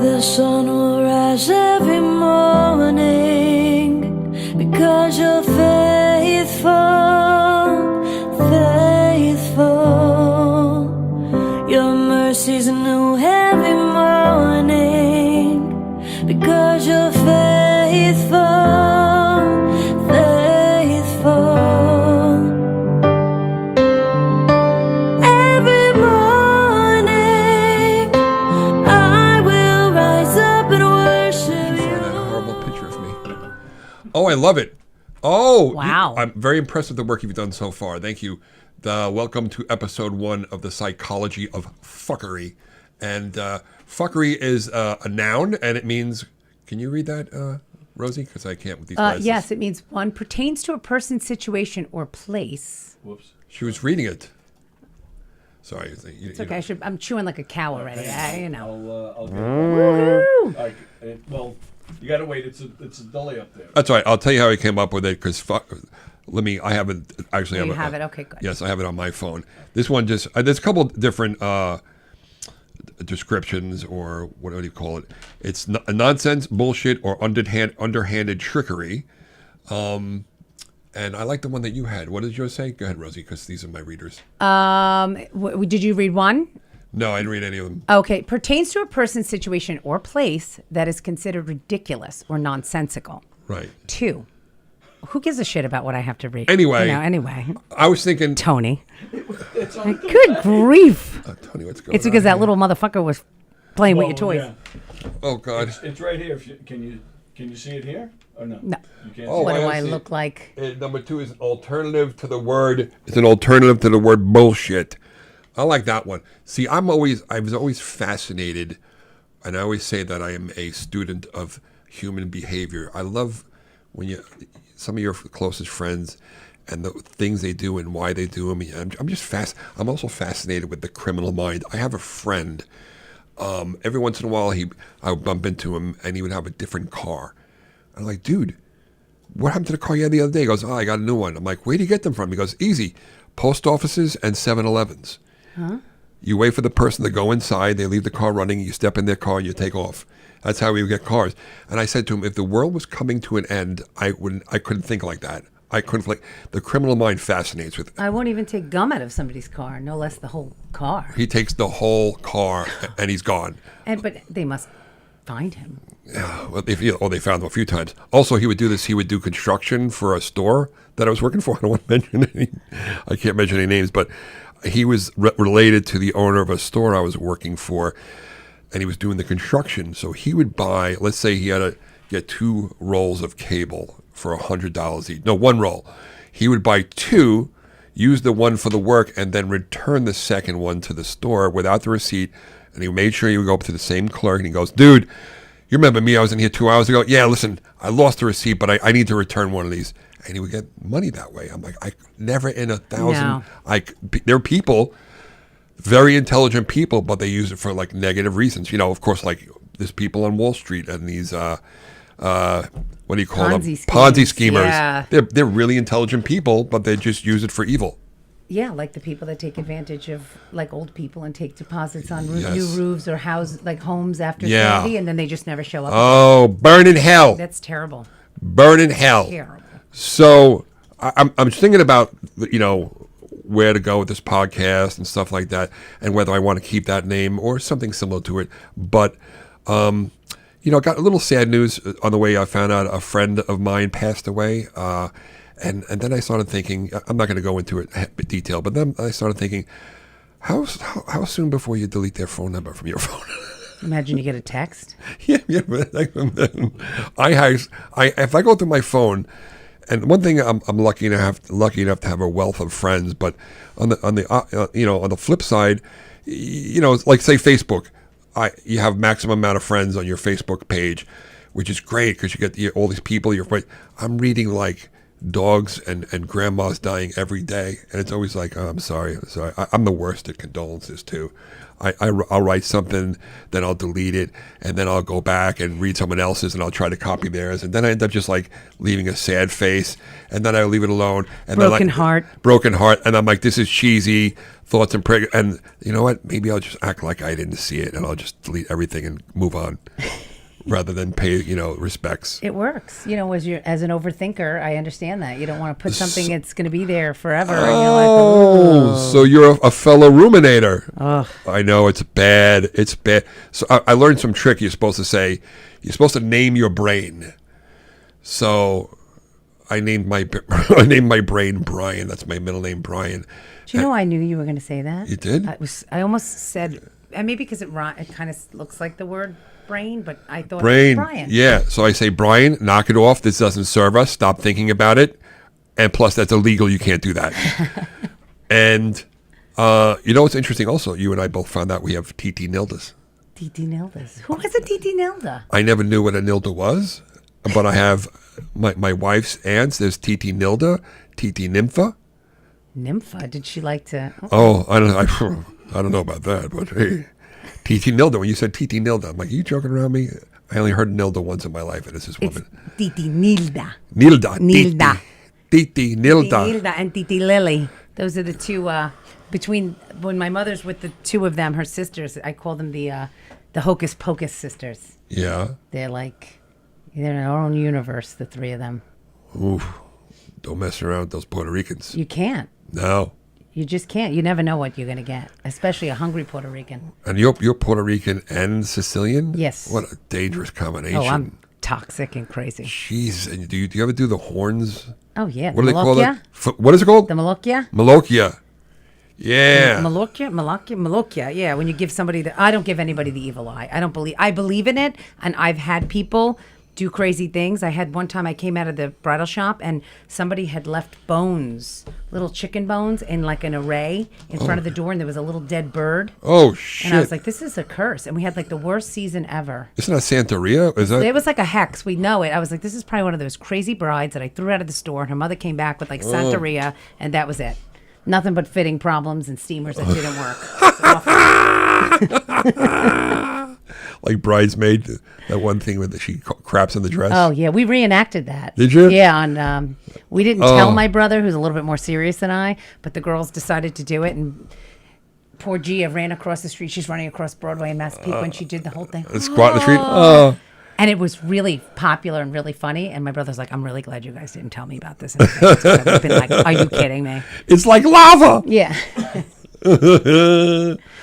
The sun will rise every morning because you're faithful, faithful. Your mercies are new every morning because you're faithful, faithful. Every morning I will rise up and worship you. That horrible picture of me. Oh, I love it. Oh, wow. I'm very impressed with the work you've done so far. Thank you. Welcome to episode 1 of the Psychology of Fuckery. And fuckery is a noun, and it means, can you read that, Rosie? Because I can't with these glasses. Yes, it means one pertains to a person, situation, or place. Whoops. She was reading it. Sorry. It's okay. I'm chewing like a cow already. You know. I'll get Woohoo! well, you gotta wait. It's a delay up there. That's right. I'll tell you how I came up with it, because I have it. Actually, You have it? Okay, good. Yes, I have it on my phone. This one just, there's a couple different descriptions, or what do you call it? It's nonsense, bullshit, or underhanded trickery. And I like the one that you had. What did yours say? Go ahead, Rosie, because these are my readers. Did you read one? No, I didn't read any of them. Okay. Pertains to a person, situation, or place that is considered ridiculous or nonsensical. Right. 2. Who gives a shit about what I have to read? Anyway. Anyway. I was thinking. Tony. Good grief. Tony, what's going on? It's because that little motherfucker was playing with your toys. Yeah. Oh, God. It's right here. Can you see it here or no? No. You can't. Oh, What do I I see. look like? Number 2 is an alternative to the word. It's an alternative to the word bullshit. I like that one. See, I was always fascinated, and I always say that I am a student of human behavior. I love when some of your closest friends and the things they do and why they do them. I'm just I'm also fascinated with the criminal mind. I have a friend. Every once in a while, I would bump into him, and he would have a different car. I'm like, dude, what happened to the car you had the other day? He goes, I got a new one. I'm like, where do you get them from? He goes, easy, post offices and 7-Elevens. Huh? You wait for the person to go inside, they leave the car running, you step in their car, and you take off. That's how we would get cars. And I said to him, if the world was coming to an end, I couldn't think like that. The criminal mind fascinates with it. I won't even take gum out of somebody's car, no less the whole car. He takes the whole car, and he's gone. But they must find him. Well, they found him a few times. Also, he would do this. He would do construction for a store that I was working for. I don't want to mention I can't mention any names, but he was related to the owner of a store I was working for, and he was doing the construction. So he would buy, let's say he had to get 2 rolls of cable for $100 each. No, 1 roll. He would buy 2, use the one for the work, and then return the second one to the store without the receipt. And he made sure he would go up to the same clerk, and he goes, dude, you remember me? I was in here 2 hours ago. Yeah, listen, I lost the receipt, but I need to return one of these. And he would get money that way. I'm like, I never in 1,000. No. There are people, very intelligent people, but they use it for like negative reasons. Of course, like there's people on Wall Street and these, what do you call them? Ponzi schemers. Yeah. They're really intelligent people, but they just use it for evil. Yeah, like the people that take advantage of like old people and take deposits on Yes. new roofs or homes after Yeah. Sandy, and then they just never show up. Oh, burn in hell. That's terrible. Burn in hell. Terrible. So I'm thinking about, where to go with this podcast and stuff like that, and whether I want to keep that name or something similar to it. But, got a little sad news on the way. I found out a friend of mine passed away. And then I started thinking, I'm not going to go into it in detail, but then I started thinking, how soon before you delete their phone number from your phone? Imagine you get a text. Yeah. But if I go through my phone, and one thing I'm lucky enough to have a wealth of friends, but on the flip side, like say Facebook, you have maximum amount of friends on your Facebook page, which is great because you get all these people. I'm reading like dogs and grandmas dying every day, and it's always like, oh, I'm sorry. I'm the worst at condolences too. I'll write something, then I'll delete it, and then I'll go back and read someone else's, and I'll try to copy theirs, and then I end up just like leaving a sad face, and then I leave it alone, and Broken then heart. broken heart, and I'm like, this is cheesy thoughts and prayer, and you know what? Maybe I'll just act like I didn't see it, and I'll just delete everything and move on. Rather than pay, respects. It works. As an overthinker, I understand that. You don't want to put something that's going to be there forever. And you're like, oh. So you're a fellow ruminator. Ugh. I know, it's bad. It's bad. So I learned some trick. You're supposed to name your brain. So I named my brain Brian. That's my middle name, Brian. Do you know I knew you were going to say that? You did? I almost said, and maybe because it kind of looks like the word brain, but I thought Brain. it was Brian. Yeah. So I say, Brian, knock it off. This doesn't serve us. Stop thinking about it. And plus, that's illegal. You can't do that. And what's interesting also? You and I both found out we have TT Nildas. TT Nildas. Who has a TT Nilda? I never knew what a Nilda was, but I have my wife's aunts. There's TT Nilda, TT Nympha. Nympha? Did she like to? Oh, I don't know about that, but hey. TT Nilda. When you said TT Nilda, I'm like, are you joking around me? I only heard Nilda once in my life, and it's this woman. It's TT Nilda. Nilda. Nilda. TT Nilda. Nilda and TT Lily. Those are the two. Between when my mother's with the two of them, her sisters, I call them the Hocus Pocus sisters. Yeah. They're in their own universe, the three of them. Oof. Don't mess around with those Puerto Ricans. You can't. No. You just can't. You never know what you're going to get, especially a hungry Puerto Rican. And you're Puerto Rican and Sicilian? Yes. What a dangerous combination. Oh, I'm toxic and crazy. Jeez. And do you ever do the horns? Oh, yeah. What do they call it? What is it called? The Malocchia? Malocchia. Yeah. Malocchia. Yeah, when you give somebody I don't give anybody the evil eye. I believe in it, and I've had people do crazy things. I had one time I came out of the bridal shop and somebody had left bones, little chicken bones in like an array in front of the door, and there was a little dead bird. Oh, shit. And I was like, this is a curse. And we had like the worst season ever. Isn't that Santeria? Is that? It was like a hex. We know it. I was like, this is probably one of those crazy brides that I threw out of the store, and her mother came back with like Santeria, and that was it. Nothing but fitting problems and steamers that didn't work. It was awful. Like Bridesmaid, that one thing where she craps in the dress. Oh, yeah. We reenacted that. Did you? Yeah. On, we didn't tell my brother, who's a little bit more serious than I, but the girls decided to do it. And poor Gia ran across the street. She's running across Broadway in Massapequa, and she did the whole thing. Squat in the street? Oh. And it was really popular and really funny. And my brother's like, I'm really glad you guys didn't tell me about this. I've been like, are you kidding me? It's like lava. Yeah.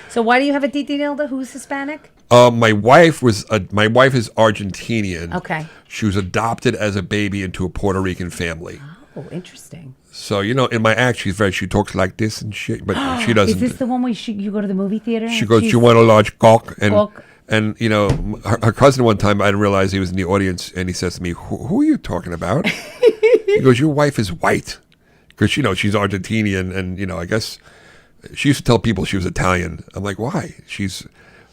So why do you have a Titi Nilda? Who's Hispanic? My wife is Argentinian. Okay. She was adopted as a baby into a Puerto Rican family. Oh, interesting. So, in my act, she talks like this and shit, but she doesn't. Is this the one where you go to the movie theater? She goes, you want a large cock? And her cousin one time, I didn't realize he was in the audience, and he says to me, who are you talking about? He goes, your wife is white. Because, she's Argentinian, and, I guess she used to tell people she was Italian. I'm like, why? Because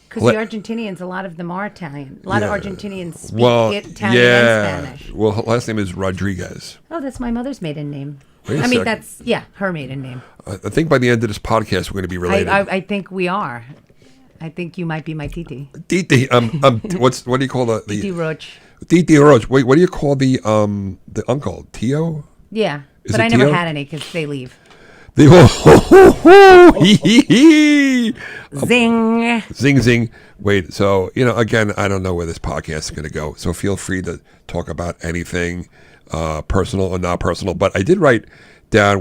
the Argentinians, a lot of them are Italian. A lot of Argentinians speak Italian and Spanish. Well, her last name is Rodriguez. Oh, that's my mother's maiden name. Wait a second. That's, her maiden name. I think by the end of this podcast, we're going to be related. I think we are. I think you might be my Titi. Titi, what do you call the Titi Roach. Titi Roach. Wait, what do you call the uncle? Tio? Yeah, Is but it I never Tio? had any because they leave. Zing. Zing, zing. Wait, so, again, I don't know where this podcast is going to go. So feel free to talk about anything, personal or not personal. But I did write down,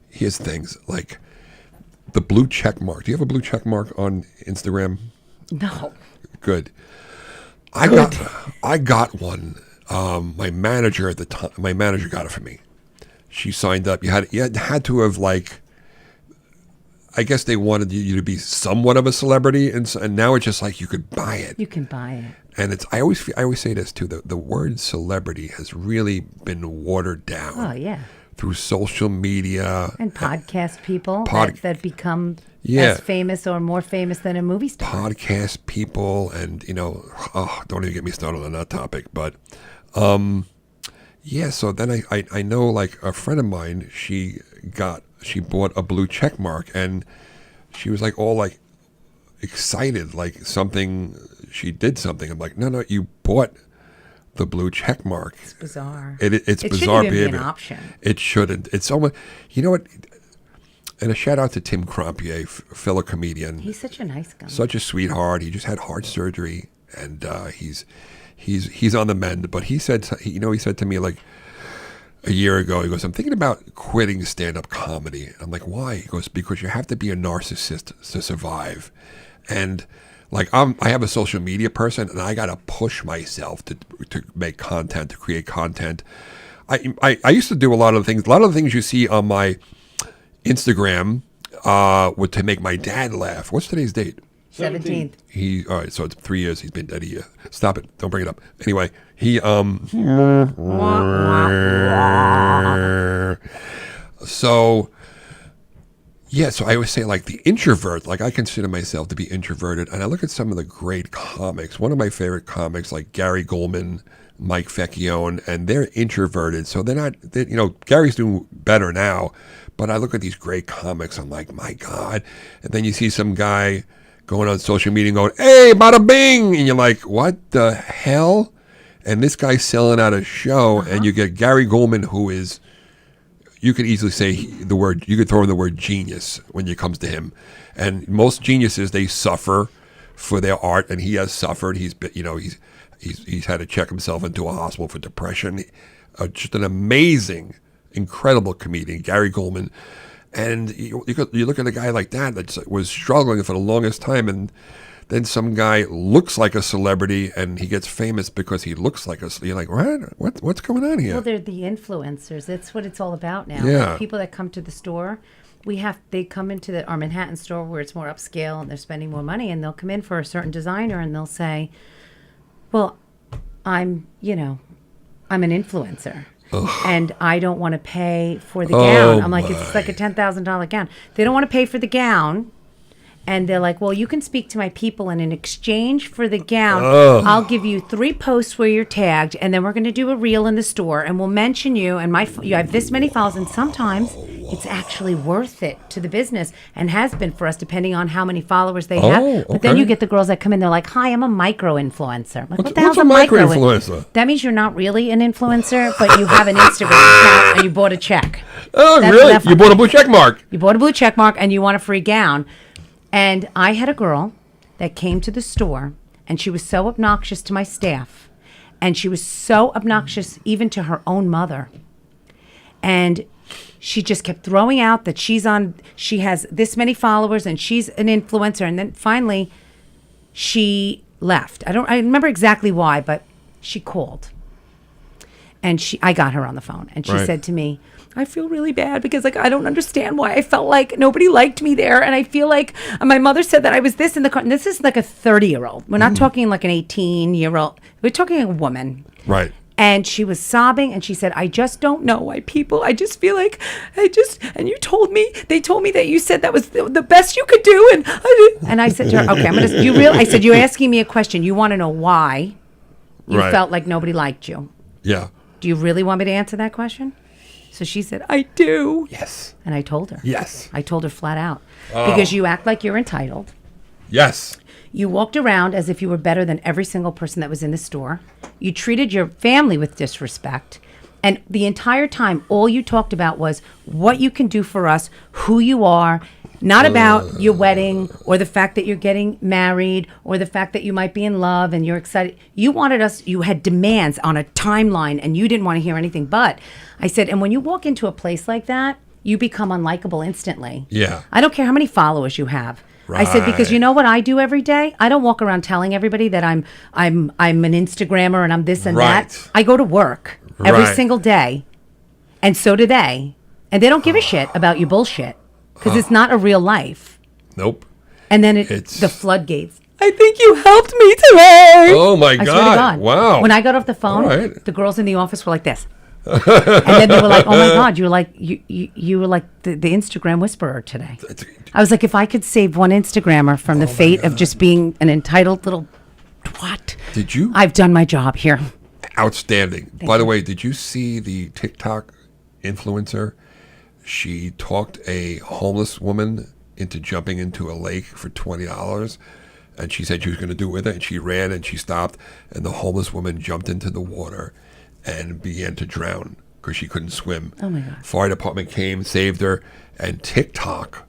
here's things like the blue check mark. Do you have a blue check mark on Instagram? No. Good. I got one. My manager at the time, got it for me. She signed up. You had to have I guess they wanted you to be somewhat of a celebrity, and now it's just like you could buy it. You can buy it. And I always say this too. The word celebrity has really been watered down. Oh yeah. Through social media and podcast people that become Yeah. as famous or more famous than a movie star. Podcast people, and don't even get me started on that topic. But Yeah, so then I know like a friend of mine, she bought a blue check mark, and she was like all like excited, like she did something. I'm like, no, you bought the blue check mark. It's bizarre. It's it bizarre shouldn't even be behavior. an option. It shouldn't. It's almost, you know what? And a shout out to Tim Crampier, fellow comedian. He's such a nice guy. Such a sweetheart. He just had heart surgery, and he's on the mend. But he said to me like a year ago, he goes, I'm thinking about quitting stand-up comedy. I'm like, why? He goes, because you have to be a narcissist to survive. And like I have a social media person, and I got to push myself to make content, to create content. I used to do a lot of the things you see on my Instagram were to make my dad laugh. What's today's date? 17th. All right, so it's 3 years he's been dead a year. Stop it. Don't bring it up. Anyway, so I always say like the introvert, like I consider myself to be introverted, and I look at some of the great comics. One of my favorite comics, like Gary Goldman, Mike Vecchione, and they're introverted. So Gary's doing better now, but I look at these great comics, I'm like, my God. And then you see some guy going on social media and going, hey, bada bing, and you're like, what the hell? And this guy's selling out a show, and you get Gary Goldman, who is, you could easily say you could throw in the word genius when it comes to him. And most geniuses, they suffer for their art, and he has suffered. He's had to check himself into a hospital for depression. Just an amazing, incredible comedian, Gary Goldman. And you look at a guy like that was struggling for the longest time, and then some guy looks like a celebrity, and he gets famous because he looks like you're like, what's going on here? Well, they're the influencers. That's what it's all about now. Yeah. Like people that come to the store, they come into our Manhattan store where it's more upscale and they're spending more money, and they'll come in for a certain designer and they'll say, well, I'm an influencer. Ugh. And I don't want to pay for the gown. I'm like, it's like a $10,000 gown. They don't want to pay for the gown. And they're like, well, you can speak to my people, and in exchange for the gown, I'll give you 3 posts where you're tagged, and then we're going to do a reel in the store, and we'll mention you, and you have this many followers, and sometimes it's actually worth it to the business, and has been for us, depending on how many followers they have. But then you get the girls that come in, they're like, hi, I'm a micro-influencer. I'm like, what the hell's a micro-influencer? That means you're not really an influencer, but you have an Instagram account, and you bought a check. Oh, that's really? You bought a blue check mark. You bought a blue check mark, and you want a free gown. And I had a girl that came to the store, and she was so obnoxious to my staff, and she was so obnoxious even to her own mother. And she just kept throwing out that she has this many followers and she's an influencer. And then finally she left. I remember exactly why, but she called. And I got her on the phone, and she said to me, I feel really bad because I don't understand why I felt like nobody liked me there. And I feel like my mother said that I was this in the car. And this is like a 30-year-old. We're not talking like an 18-year-old. We're talking a woman. Right. And she was sobbing, and she said, I just don't know why I just feel like and they told me that you said that was the best you could do. And I said to her, okay, I said, you're asking me a question. You want to know why you felt like nobody liked you. Yeah. Do you really want me to answer that question? So she said, I do. Yes. And I told her. Yes. I told her flat out. Because you act like you're entitled. Yes. You walked around as if you were better than every single person that was in the store. You treated your family with disrespect. And the entire time, all you talked about was what you can do for us, who you are, not about your wedding or the fact that you're getting married or the fact that you might be in love and you're excited. You had demands on a timeline, and you didn't want to hear anything but. I said, and when you walk into a place like that, you become unlikable instantly. Yeah. I don't care how many followers you have. Right. I said, because you know what I do every day? I don't walk around telling everybody that I'm an Instagrammer and I'm this and that. I go to work every single day, and so do they. And they don't give a shit about your bullshit because it's not a real life. Nope. And then the floodgates. I think you helped me today. Oh, my I swear to God. Wow. When I got off the phone, the girls in the office were like this. And then they were like, oh my God, you were like the Instagram whisperer today. I was like, if I could save one Instagrammer from the fate of just being an entitled little twat. Did you? I've done my job here. outstanding. By the way, did you see the TikTok influencer? She talked a homeless woman into jumping into a lake for $20, and she said she was going to do it with it, and she ran and she stopped, and the homeless woman jumped into the water and began to drown because she couldn't swim. Oh my God. Fire department came, saved her, and TikTok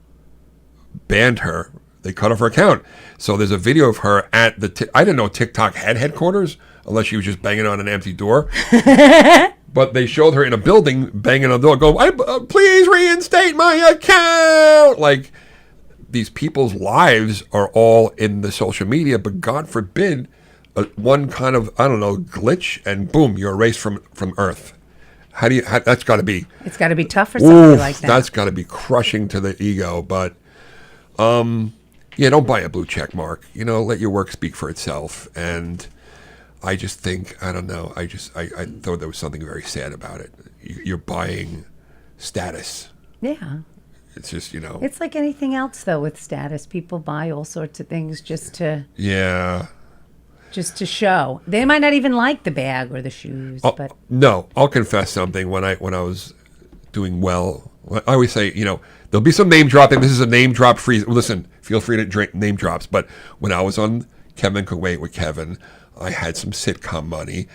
banned her. They cut off her account. So there's a video of her at the I didn't know TikTok had headquarters unless she was just banging on an empty door. But they showed her in a building banging on the door going, please reinstate my account. Like, these people's lives are all in the social media, but God forbid one kind of, I don't know, glitch and boom, you're erased from Earth. That's got to be. It's got to be tough for somebody like that. That's got to be crushing to the ego. But, yeah, don't buy a blue check mark. Let your work speak for itself. And I just think, I don't know, I thought there was something very sad about it. You're buying status. Yeah. It's just, It's like anything else, though, with status. People buy all sorts of things just to show. They might not even like the bag or the shoes. But no, I'll confess something. When I was doing well, I always say, there'll be some name dropping. This is a name drop free. Listen, feel free to drink name drops. But when I was on Kevin Could Wait with Kevin, I had some sitcom money,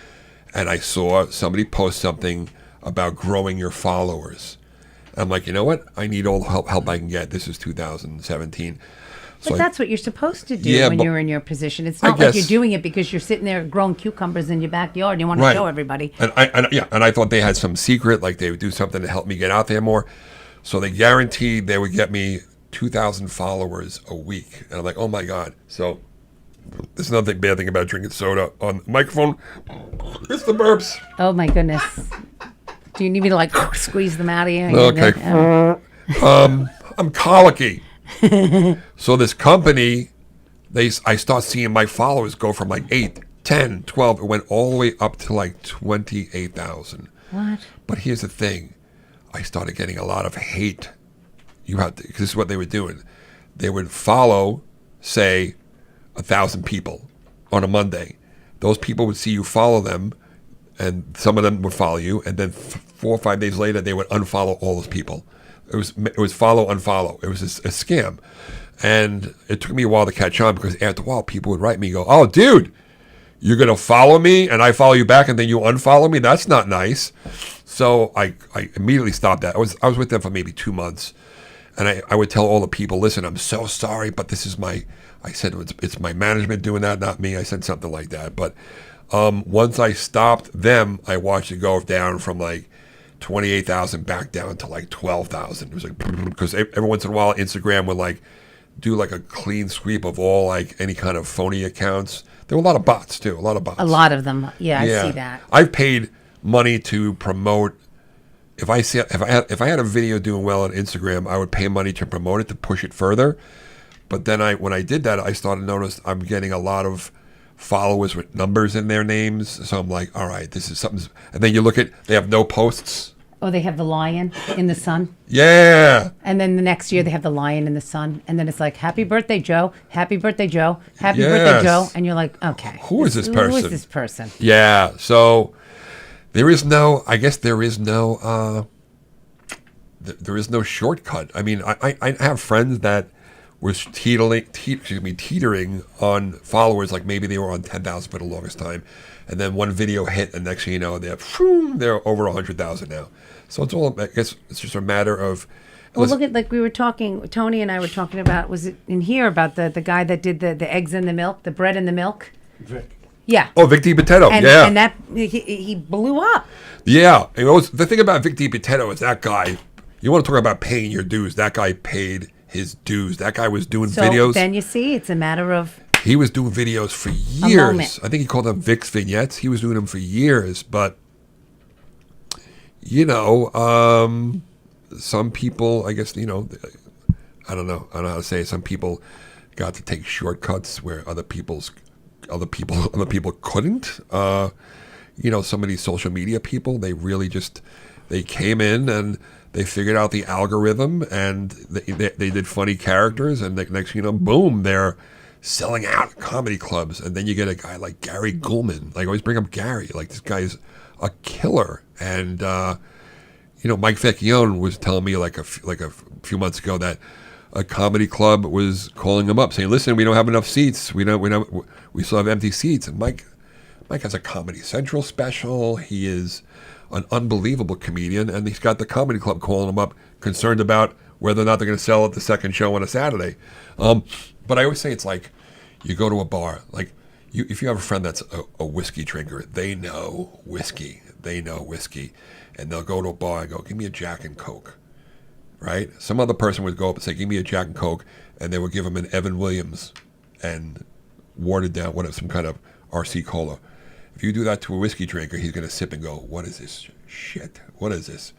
and I saw somebody post something about growing your followers. I'm like, you know what? I need all the help I can get. This is 2017. But that's what you're supposed to do when you're in your position. It's not like you're doing it because you're sitting there growing cucumbers in your backyard and you want to show everybody. And I thought they had some secret, like they would do something to help me get out there more. So they guaranteed they would get me 2,000 followers a week. And I'm like, oh my God. So there's another bad thing about drinking soda on the microphone. It's the burps. Oh my goodness. Do you need me to squeeze them out of you? Okay. I'm colicky. So this company, I start seeing my followers go from 8, 10, 12. It went all the way up to 28,000. What? But here's the thing. I started getting a lot of hate. Because this is what they were doing. They would follow, say, 1,000 people on a Monday. Those people would see you follow them, and some of them would follow you, and then 4 or 5 days later, they would unfollow all those people. It was follow, unfollow. It was a scam. And it took me a while to catch on because after a while, people would write me, go, oh, dude, you're going to follow me and I follow you back and then you unfollow me? That's not nice. So I immediately stopped that. I was with them for maybe 2 months. And I would tell all the people, listen, I'm so sorry, but this is I said, it's my management doing that, not me. I said something like that. But once I stopped them, I watched it go down from 28,000 back down to 12,000. It was because every once in a while Instagram would do a clean sweep of all any kind of phony accounts. There were a lot of bots too. A lot of of them. Yeah, I see that. I've paid money to promote. If I had a video doing well on Instagram, I would pay money to promote it to push it further. But then when I did that, I started to notice I'm getting a lot of followers with numbers in their names. So I'm like, all right, this is something. And then you look at, they have no posts. Oh, they have the lion in the sun? Yeah. And then the next year they have the lion in the sun. And then it's like, happy birthday, Joe. Happy birthday, Joe. Happy birthday, Joe. And you're like, okay. Who is this person? Who is this person? Yeah. So there is no shortcut. I mean, I have friends that was teetering on followers, maybe they were on 10,000 for the longest time. And then one video hit, and next thing you know, they're over 100,000 now. So it's all, I guess it's just a matter of. Well, look at, we were talking, Tony and I were talking about, was it in here, about the guy that did the eggs in the milk, the bread in the milk? Vic. Yeah. Oh, Vic DiPotato, yeah. And that, he blew up. Yeah. The thing about Vic DiPotato is that guy, you want to talk about paying your dues, that guy paid his dues. That guy was doing videos. Then you see, it's a matter of. He was doing videos for years. I think he called them Vic's vignettes. He was doing them for years. But, some people, I guess, I don't know how to say it. Some people got to take shortcuts where other people couldn't. Some of these social media people, they really they came in and they figured out the algorithm and they did funny characters, and the next boom, they're selling out at comedy clubs. And then you get a guy like Gary Gulman. Like, I always bring up Gary. Like, this guy's a killer. And, Mike Vecchione was telling me like a few months ago that a comedy club was calling him up saying, listen, we don't have enough seats. We still have empty seats. And Mike has a Comedy Central special. He is an unbelievable comedian, and he's got the comedy club calling him up, concerned about whether or not they're going to sell at the second show on a Saturday. But I always say it's like you go to a bar, like if you have a friend that's a whiskey drinker, they know whiskey, and they'll go to a bar and go, give me a Jack and Coke, right? Some other person would go up and say, give me a Jack and Coke, and they would give him an Evan Williams and watered down, some kind of RC Cola. If you do that to a whiskey drinker, he's going to sip and go, what is this shit? What is this?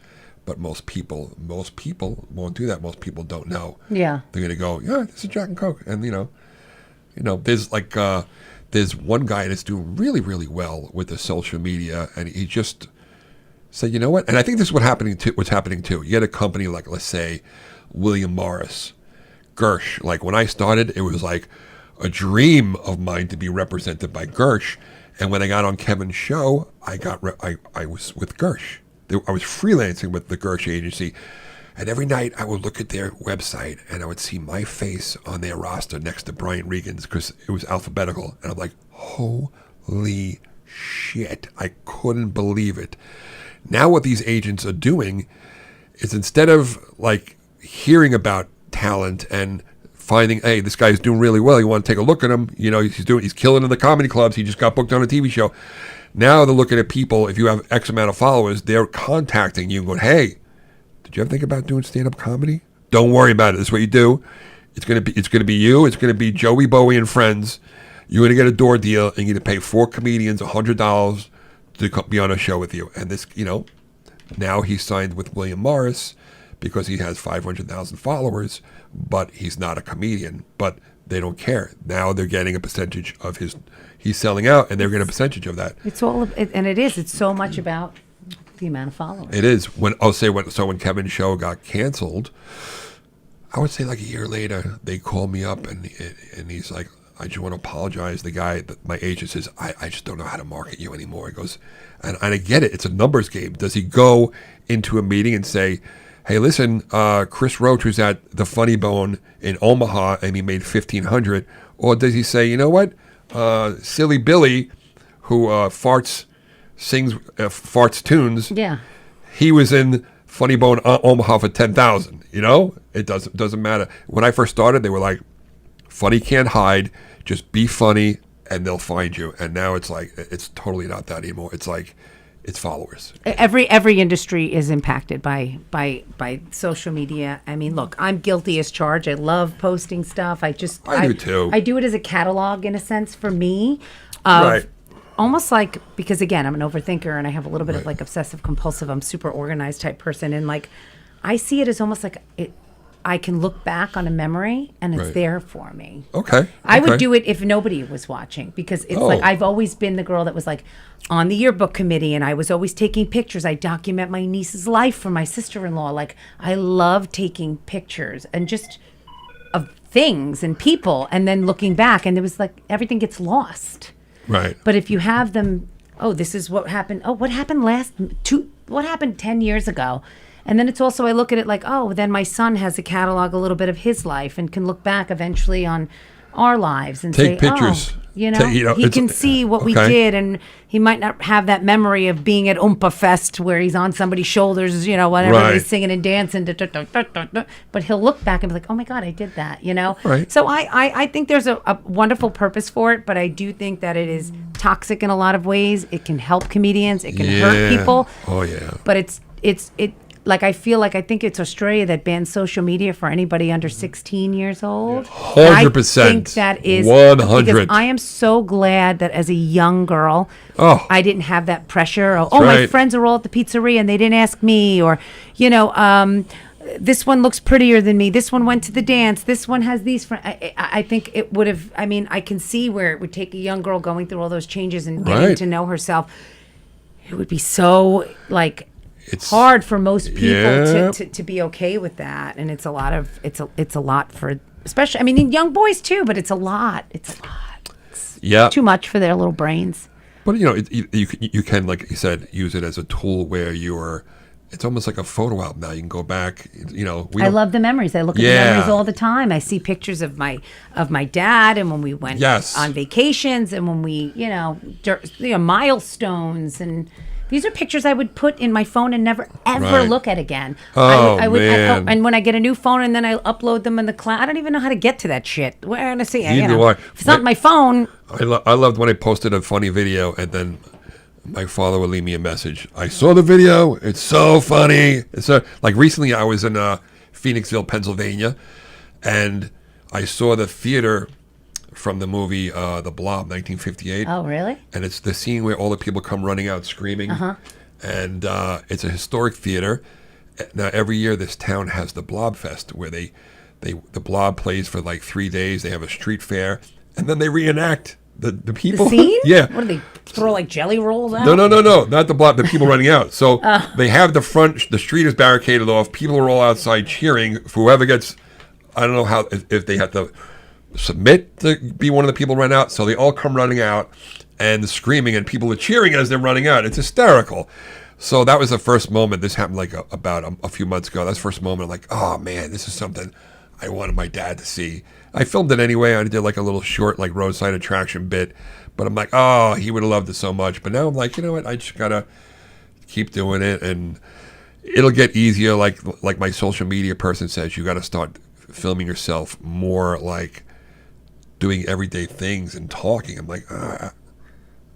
But most people won't do that. Most people don't know. Yeah. They're going to go, yeah, this is Jack and Coke. And, there's one guy that's doing really, really well with the social media, and he just said, you know what? And I think this is what's happening too. You get a company like, let's say, William Morris, Gersh. Like, when I started, it was like a dream of mine to be represented by Gersh. And when I got on Kevin's show, I was with Gersh. I was freelancing with the Gersh agency. And every night I would look at their website and I would see my face on their roster next to Brian Regan's because it was alphabetical. And I'm like, holy shit. I couldn't believe it. Now what these agents are doing is, instead of like hearing about talent and finding, hey, this guy's doing really well, you want to take a look at him, he's killing in the comedy clubs, he just got booked on a TV show. Now they're looking at people, if you have X amount of followers, they're contacting you and going, hey, did you ever think about doing stand-up comedy? Don't worry about it. This is what you do. It's gonna be you. It's gonna be Joey Bowie and friends. You're gonna get a door deal, and you're gonna pay 4 comedians $100 to be on a show with you. And this, now he's signed with William Morris because he has 500,000 followers, but he's not a comedian. But they don't care. Now they're getting a percentage of he's selling out, and they're getting a percentage of that. It's so much about the amount of followers. It is. When Kevin's show got canceled, I would say like a year later, they called me up and he's like, I just want to apologize. The guy, my agent says, I just don't know how to market you anymore. He goes, and I get it. It's a numbers game. Does he go into a meeting and say, hey, listen, Chris Roach was at the Funny Bone in Omaha and he made $1,500? Or does he say, you know what, Silly Billy, who farts tunes. Yeah. He was in Funny Bone Omaha for 10,000. It doesn't matter. When I first started, they were like, funny can't hide. Just be funny, and they'll find you. And now it's like, it's totally not that anymore. It's like, it's followers. Every industry is impacted by social media. I mean, look, I'm guilty as charged. I love posting stuff. I do too. I do it as a catalog in a sense for me. Right. Almost like, because again, I'm an overthinker and I have a little bit of like obsessive compulsive, I'm super organized type person. And like, I see it as almost like I can look back on a memory and it's there for me. Okay. I would do it if nobody was watching, because it's like, I've always been the girl that was like on the yearbook committee, and I was always taking pictures. I document my niece's life for my sister-in-law. Like, I love taking pictures and just of things and people, and then looking back, and it was like everything gets lost. Right. But if you have them, this is what happened. What happened what happened 10 years ago? And then it's also, I look at it like, then my son has a catalog, a little bit of his life, and can look back eventually on our lives and take pictures. He can see what we did, and he might not have that memory of being at Oompa Fest where he's on somebody's shoulders, whatever, he's singing and dancing, but he'll look back and be like, oh my God, I did that, Right. So I think there's a wonderful purpose for it, but I do think that it is toxic in a lot of ways. It can help comedians, it can hurt people. Oh yeah. But it's like, I think it's Australia that bans social media for anybody under 16 years old. 100%. I think that is 100. Because I am so glad that as a young girl, I didn't have that pressure. My friends are all at the pizzeria and they didn't ask me, or, this one looks prettier than me. This one went to the dance. This one has these friends. I think it would have, I can see where it would take a young girl going through all those changes and getting to know herself. It would be so, like, it's hard for most people to be okay with that, and it's a lot for Especially, I mean, in young boys too, but it's a lot. It's a lot. Yeah. Too much for their little brains. But you can, like you said, use it as a tool where it's almost like a photo album now. You can go back. I love the memories. I look at the memories all the time. I see pictures of my dad, and when we went on vacations, and when we milestones, and these are pictures I would put in my phone and never ever look at again. Man. And when I get a new phone and then I upload them in the cloud, I don't even know how to get to that shit. Where am I see? If it's not my phone. I loved when I posted a funny video and then my father would leave me a message. I saw the video. It's so funny. It's like recently I was in Phoenixville, Pennsylvania, and I saw the theater from the movie The Blob, 1958. Oh, really? And it's the scene where all the people come running out screaming. And it's a historic theater. Now, every year this town has the Blob Fest where the Blob plays for like 3 days. They have a street fair. And then they reenact the people. The scene? Yeah. What do they throw, like jelly rolls out? No, not the Blob. The people running out. So they have the street is barricaded off. People are all outside cheering for whoever gets, I don't know how, if they have to submit to be one of the people run out. So they all come running out and screaming, and people are cheering as they're running out. It's hysterical. So that was the first moment. This happened like about a few months ago. That's the first moment. I'm like, oh man, this is something I wanted my dad to see. I filmed it anyway. I did like a little short like roadside attraction bit, but I'm like, oh, he would have loved it so much. But now I'm like, you know what? I just gotta keep doing it, and it'll get easier. Like my social media person says, you got to start filming yourself more, like doing everyday things and talking. I'm like,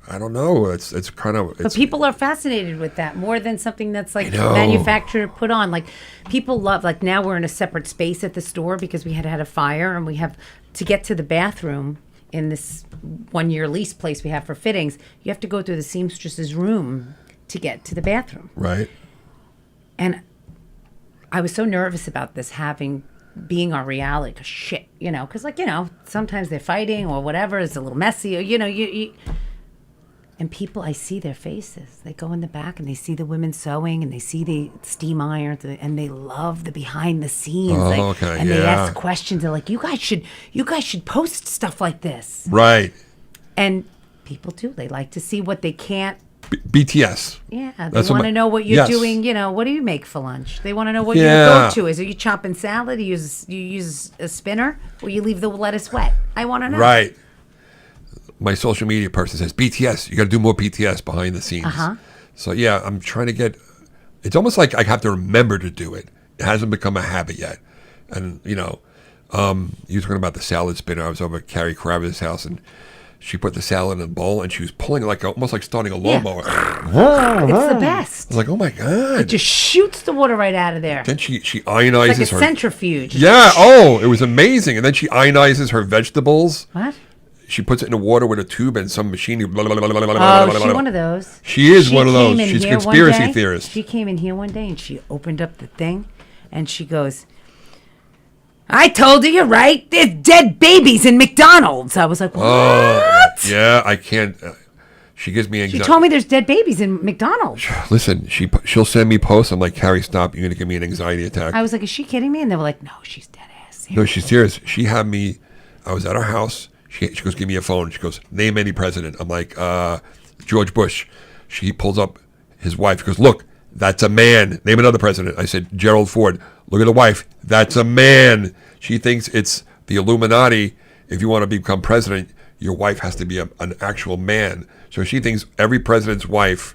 I don't know. It's kind of. But people are fascinated with that more than something that's like manufactured, put on. Like people love. Like now we're in a separate space at the store because we had a fire, and we have to get to the bathroom in this 1-year lease place we have for fittings. You have to go through the seamstress's room to get to the bathroom. Right. And I was so nervous about this being our reality, because sometimes they're fighting or whatever, it's a little messy, or and people, I see their faces. They go in the back and they see the women sewing, and they see the steam irons, and they love the behind the scenes. And they ask questions. They're like, "You guys should post stuff like this." Right. And people too. They like to see what they can't. BTS. Yeah, they want to know what you're doing. What do you make for lunch? They want to know what your go-to is. Are you chopping salad? Do you use a spinner, or you leave the lettuce wet? I want to know. Right. My social media person says, BTS, you got to do more BTS behind the scenes. So yeah, I'm trying to get, it's almost like I have to remember to do it. It hasn't become a habit yet. And, you were talking about the salad spinner. I was over at Carrie Kravitz' house, and she put the salad in a bowl, and she was pulling it almost like starting a lawnmower. It's the best. I was like, oh my God. It just shoots the water right out of there. Then she ionizes it's like her. a centrifuge. Yeah. Oh, it was amazing. And then she ionizes her vegetables. What? She puts it in the water with a tube and some machine. She's one of those. She is one of those. She's a conspiracy theorist. She came in here one day and she opened up the thing, and she goes, "I told you, you're right. There's dead babies in McDonald's." I was like, "What?" Yeah, I can't. She gives me anxiety. She told me there's dead babies in McDonald's. Listen, she'll send me posts. I'm like, Carrie, stop. You're going to give me an anxiety attack. I was like, is she kidding me? And they were like, no, she's dead ass serious. No, she's serious. She had me. I was at her house. She goes, give me a phone. She goes, name any president. I'm like, George Bush. She pulls up his wife. She goes, look, that's a man. Name another president. I said, Gerald Ford. Look at the wife. That's a man. She thinks it's the Illuminati. If you want to become president, your wife has to be an actual man. So she thinks every president's wife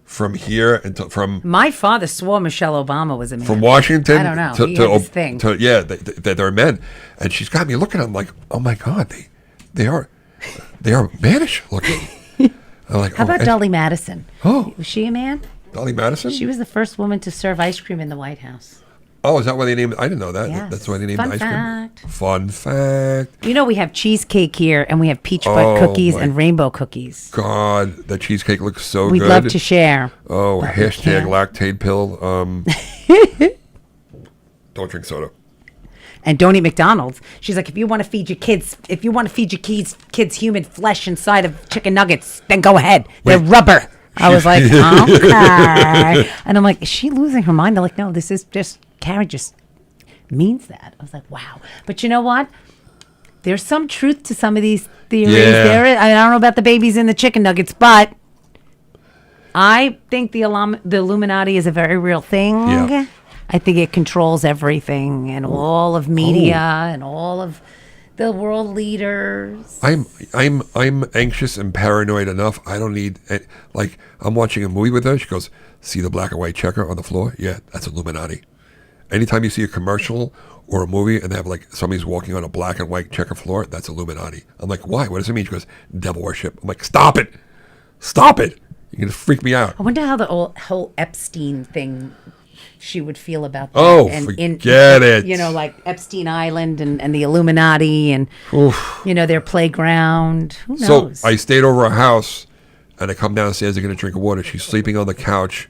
from here until from... My father swore Michelle Obama was a man. From Washington... I don't know. He had this thing. That they're men. And she's got me looking at them like, oh my God, they are mannish looking. I'm like, how about Dolly Madison? Oh. Was she a man? Dolly Madison? She was the first woman to serve ice cream in the White House. Oh, is that why they named it? I didn't know that. Yes. That's why they named Fun it ice fact. cream. Fun fact. We have cheesecake here, and we have peach butt cookies and rainbow cookies. God, that cheesecake looks so good. We'd love to share. Oh, hashtag lactate pill. Don't drink soda. And don't eat McDonald's. She's like, if you want to feed your kids kids human flesh inside of chicken nuggets, then go ahead. They're rubber. I was like, okay. And I'm like, is she losing her mind? They're like, no, this is just Carrie just means that. I was like, wow. But you know what? There's some truth to some of these theories. Yeah. I don't know about the babies and the chicken nuggets, but I think the Illuminati is a very real thing. Yeah. I think it controls everything and all of media and all of the world leaders. I'm anxious and paranoid enough. I don't need like I'm watching a movie with her. She goes, "See the black and white checker on the floor? Yeah, that's Illuminati." Anytime you see a commercial or a movie and they have like somebody's walking on a black and white checker floor, that's Illuminati. I'm like, why? What does it mean? She goes, devil worship. I'm like, stop it. Stop it. You're going to freak me out. I wonder how the whole Epstein thing, she would feel about that. Oh, forget it. You know, like Epstein Island and the Illuminati and, you know, their playground. Who knows? So I stayed over her house and I come downstairs to get a drink of water. She's sleeping on the couch.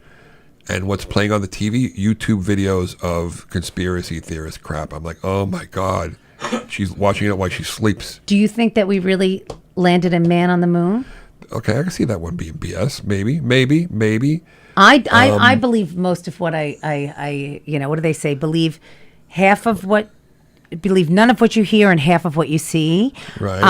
And what's playing on the TV? YouTube videos of conspiracy theorist crap. I'm like, oh my God. She's watching it while she sleeps. Do you think that we really landed a man on the moon? Okay, I can see that one being BS. Maybe. I believe most of what I you know, what do they say? Believe none of what you hear and half of what you see. Right.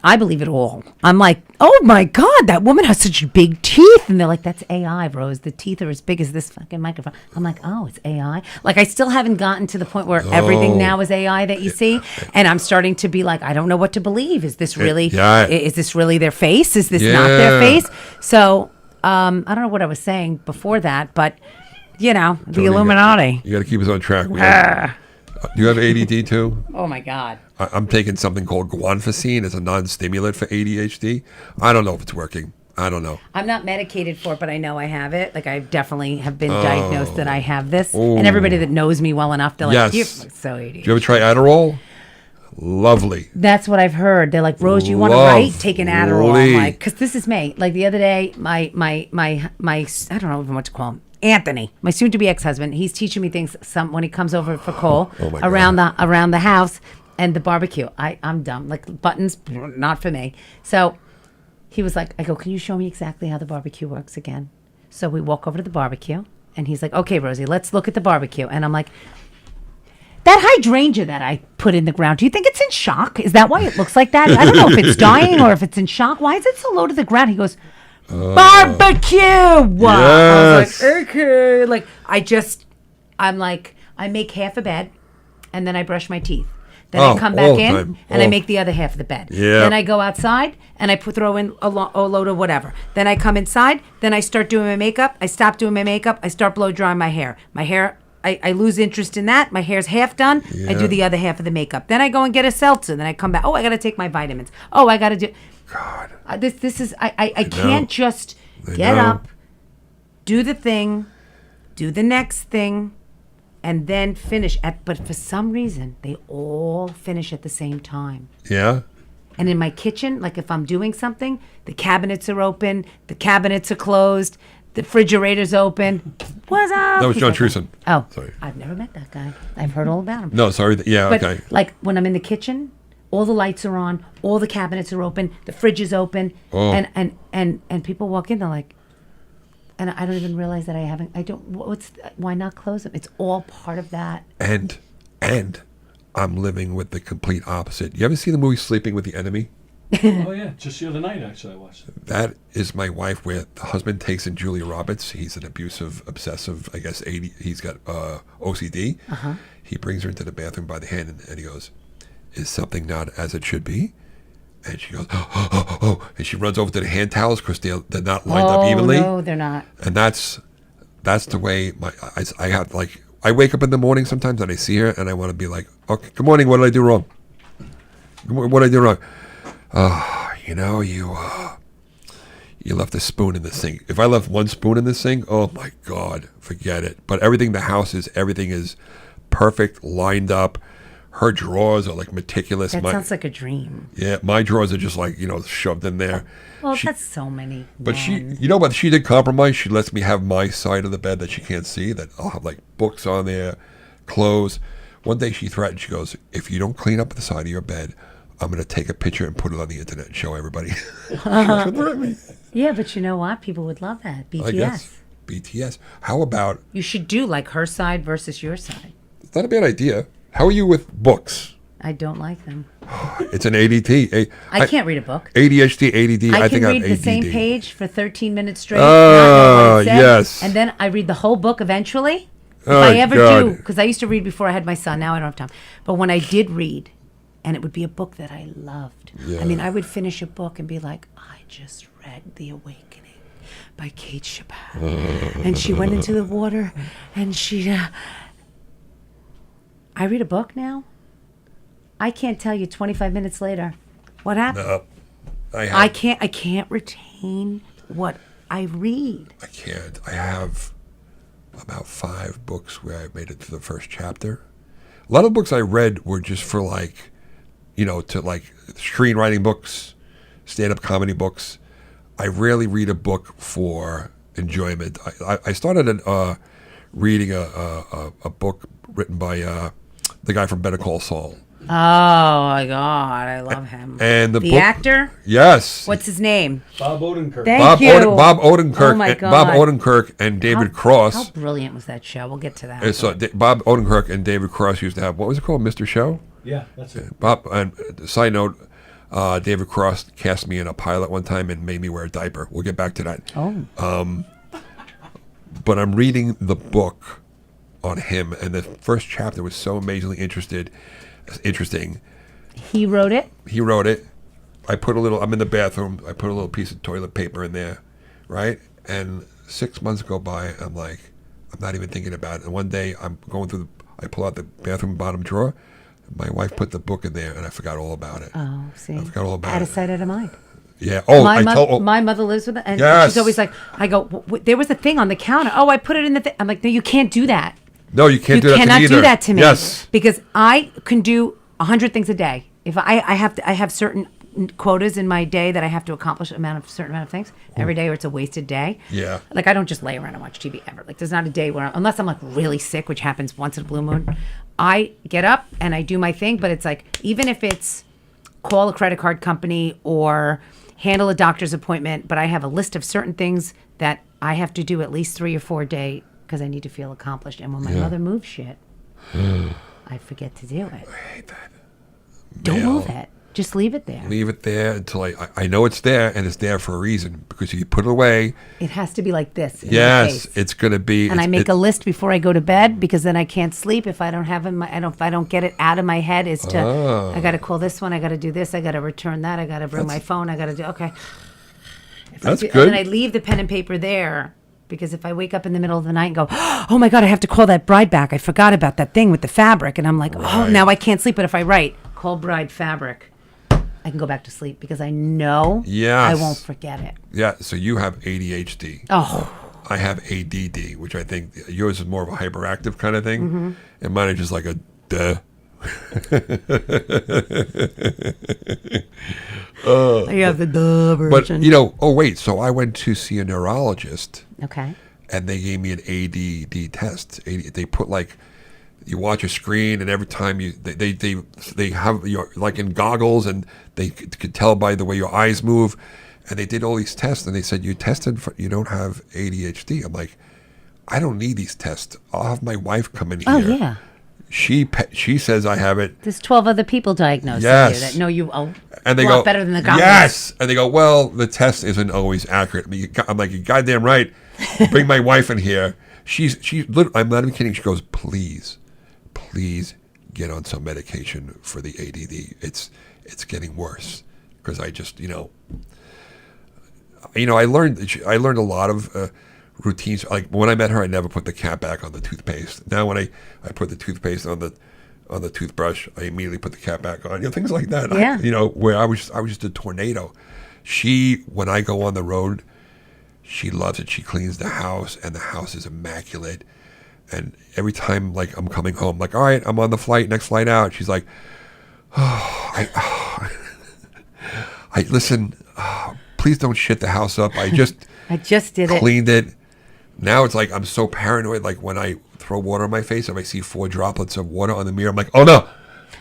I believe it all. I'm like, oh my God, that woman has such big teeth. And they're like, that's AI, Rose. The teeth are as big as this fucking microphone. I'm like, oh, it's AI. Like, I still haven't gotten to the point where everything now is AI that you see. And I'm starting to be like, I don't know what to believe. Is this really, is this really their face? Is this not their face? So, I don't know what I was saying before that, but, you know, the Illuminati. You got to keep us on track. Do you have ADD too? Oh my God. I'm taking something called guanfacine as a non-stimulant for ADHD. I don't know if it's working. I don't know. I'm not medicated for it, but I know I have it. Like, I definitely have been diagnosed that I have this. And everybody that knows me well enough, they're like, you're so ADHD. Did you ever try Adderall? Lovely. That's what I've heard. They're like, Rose, you want to write? Take an Adderall. I'm like, because this is me. Like the other day, my I don't know even what to call him. Anthony, my soon-to-be ex-husband, he's teaching me things. When he comes over for Cole around the house and the barbecue. I'm dumb. Like buttons, not for me. So he was like, I go, can you show me exactly how the barbecue works again? So we walk over to the barbecue, and he's like, okay, Rosie, let's look at the barbecue. And I'm like, that hydrangea that I put in the ground, do you think it's in shock? Is that why it looks like that? I don't know if it's dying or if it's in shock. Why is it so low to the ground? He goes, barbecue. Yes. I was like, okay. Like, I'm like, I make half a bed and then I brush my teeth. Then I come back in and I make the other half of the bed. Yeah. Then I go outside and I throw in a load of whatever. Then I come inside. Then I start doing my makeup. I stop doing my makeup. I start blow drying my hair. I lose interest in that. My hair's half done. Yeah. I do the other half of the makeup. Then I go and get a seltzer. Then I come back. Oh, I got to take my vitamins. Oh, I got to do. God. This is I can't just get up, do the thing, do the next thing, and then finish. But for some reason, they all finish at the same time. Yeah. And in my kitchen, like if I'm doing something, the cabinets are open, the cabinets are closed, the refrigerator's open. What's up? That was John Truson. Oh, sorry. I've never met that guy. I've heard all about him. No, sorry. But okay. like when I'm in the kitchen, all the lights are on, all the cabinets are open, the fridge is open, and people walk in, they're like, and I don't even realize that why not close them? It's all part of that. And I'm living with the complete opposite. You ever see the movie Sleeping with the Enemy? Oh yeah, just the other night actually I watched it. That is my wife, where the husband takes in Julia Roberts. He's an abusive, obsessive, I guess, he's got OCD. Uh-huh. He brings her into the bathroom by the hand and he goes, is something not as it should be? And she goes, oh. And she runs over to the hand towels because they're not lined up evenly. Oh, no, they're not. And that's the way I have, like, I wake up in the morning sometimes and I see her and I want to be like, okay, good morning, what did I do wrong? What did I do wrong? You left a spoon in the sink. If I left one spoon in the sink, oh my God, forget it. But everything is perfect, lined up. Her drawers are like meticulous. That sounds like a dream. Yeah, my drawers are just like, shoved in there. Well, that's so many. But she did compromise. She lets me have my side of the bed that she can't see, that I'll have like books on there, clothes. One day she threatened, she goes, if you don't clean up the side of your bed, I'm going to take a picture and put it on the internet and show everybody. Yeah, but you know what? People would love that. BTS. I guess. BTS. How about... You should do like her side versus your side. It's not a bad idea. How are you with books? I don't like them. It's an ADT. I can't read a book. ADHD, ADD. I think can I read have the same ADD. page for 13 minutes straight. Not know what it said, yes. And then I read the whole book eventually. If Oh, I ever God. do, because I used to read before I had my son. Now I don't have time. But when I did read, and it would be a book that I loved. Yeah. I mean, I would finish a book and be like, I just read The Awakening by Kate Chappell. And she went into the water and she... I read a book now. I can't tell you 25 minutes later what happened. No, I can't retain what I read. I can't. I have about 5 books where I made it to the first chapter. A lot of books I read were just for like, to like screenwriting books, stand-up comedy books. I rarely read a book for enjoyment. I started reading a book written by the guy from Better Call Saul. Oh my God, I love him. And the the book, actor? Yes. What's his name? Bob Odenkirk. Thank you. Bob Odenkirk. Oh my and Bob God. Odenkirk and David Cross. How brilliant was that show? We'll get to that. And so Bob Odenkirk and David Cross used to have, what was it called, Mr. Show? Yeah, that's it. Bob. And side note, David Cross cast me in a pilot one time and made me wear a diaper. We'll get back to that. Oh. But I'm reading the book on him, and the first chapter was so amazingly interesting. He wrote it? He wrote it. I'm in the bathroom. I put a little piece of toilet paper in there, right? And 6 months go by. I'm like, I'm not even thinking about it. And one day I'm going through I pull out the bathroom bottom drawer. My wife put the book in there, and I forgot all about it. Oh, see. I forgot all about Out it. of sight, out of mind. Yeah. Oh, My mother lives with it, and Yes. she's always like, I go, there was a thing on the counter. Oh, I put it in the thing. I'm like, no, you can't do that. No, you can't do You that to cannot me do either. that to me. Yes. Because I can do 100 things a day. If I have certain quotas in my day that I have to accomplish a certain amount of things every day, or it's a wasted day. Yeah. Like, I don't just lay around and watch TV ever. Like, there's not a day where, unless I'm like really sick, which happens once in a blue moon, I get up and I do my thing. But it's like, even if it's call a credit card company or handle a doctor's appointment, but I have a list of certain things that I have to do at least 3 or 4 a day because I need to feel accomplished. And when my mother moves shit, I forget to do it. I hate that. Don't Mail. move it. Just leave it there. Leave it there until I know it's there, and it's there for a reason, because if you put it away, It has to be like this. In my yes, face. it's going to be. And I make a list before I go to bed, because then I can't sleep if I don't have if I don't get it out of my head. Is to I got to call this one, I got to do this, I got to return that, I got to bring my phone, I got to do okay. That's And good. then I leave the pen and paper there, because if I wake up in the middle of the night and go, oh my God, I have to call that bride back. I forgot about that thing with the fabric, and I'm like, oh, Right. now I can't sleep. But if I write call bride fabric, I can go back to sleep because I know Yes. I won't forget it. Yeah, so you have ADHD. Oh. I have ADD, which I think yours is more of a hyperactive kind of thing, Mm-hmm. and mine is just like a duh. You have the duh But version. so I went to see a neurologist, Okay. and they gave me an ADD test. They put like, you watch a screen, and every time they have your like in goggles, and they could tell by the way your eyes move, and they did all these tests, and they said you you don't have ADHD. I'm like, I don't need these tests. I'll have my wife come in here. Oh, yeah. She says I have it. There's 12 other people diagnosed Yes. with you that know you a And they lot go, better than the goggles. yes. And they go, well, the test isn't always accurate. I'm like, you're goddamn right. Bring my wife in here. She's literally, I'm not even kidding. She goes, please get on some medication for the ADD. It's getting worse, because I just, I learned a lot of routines. Like when I met her, I never put the cap back on the toothpaste. Now when I put the toothpaste on the toothbrush, I immediately put the cap back on. Things like that. Yeah. Where I was just a tornado. When I go on the road, she loves it. She cleans the house, and the house is immaculate. And every time, like, I'm coming home, like, all right, I'm on the flight, next flight out. She's like, I listen, please don't shit the house up. I just did it. cleaned it. Now it's like I'm so paranoid. Like when I throw water on my face, if I see 4 droplets of water on the mirror, I'm like, oh no,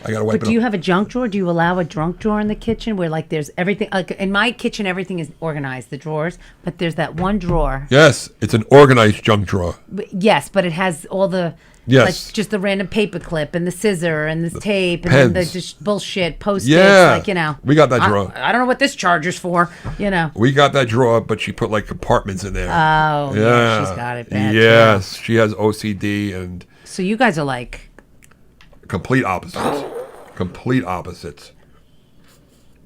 I gotta wipe But it do you off. have a junk drawer? Do you allow a junk drawer in the kitchen where like there's everything? Like in my kitchen, everything is organized, the drawers. But there's that one drawer. Yes, it's an organized junk drawer. Yes, but it has all the Yes. Like just the random paper clip and the scissor and the tape and then the pens. just bullshit Post-its. Yeah. Like, you know. We got that drawer. I don't know what this charger's for, you know. We got that drawer, but she put like compartments in there. Oh, yeah, she's got it bad. Yes, she has OCD and So you guys are like, complete opposites. Complete opposites.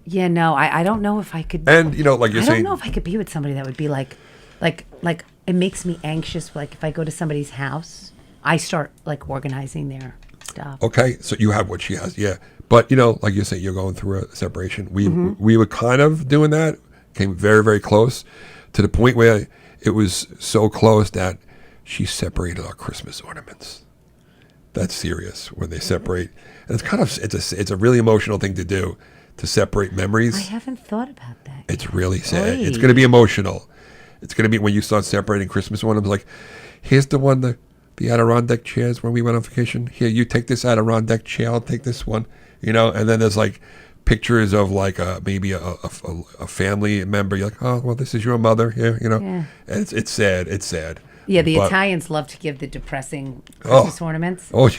yeah, no, I don't know if I could. And you know, like you're I saying, don't know if I could be with somebody that would be like it makes me anxious. Like if I go to somebody's house, I start like organizing their stuff. okay, so you have what she has, yeah. But you know, like you say, you're going through a separation. We were kind of doing that. Came very, very close to the point where it was so close that she separated our Christmas ornaments. That's serious when they separate, and it's a really emotional thing to do, to separate memories. I haven't thought about that. It's really sad. Oy. It's going to be emotional. It's going to be when you start separating Christmas ornaments. Like, here's the one, the Adirondack chairs when we went on vacation. Here, you take this Adirondack chair. I'll take this one. You know, and then there's like pictures of like maybe a family member. You're like, oh, well, this is your mother here. You know, Yeah. and it's sad. It's sad. Yeah, the But- Italians love to give the depressing Christmas ornaments. Oh,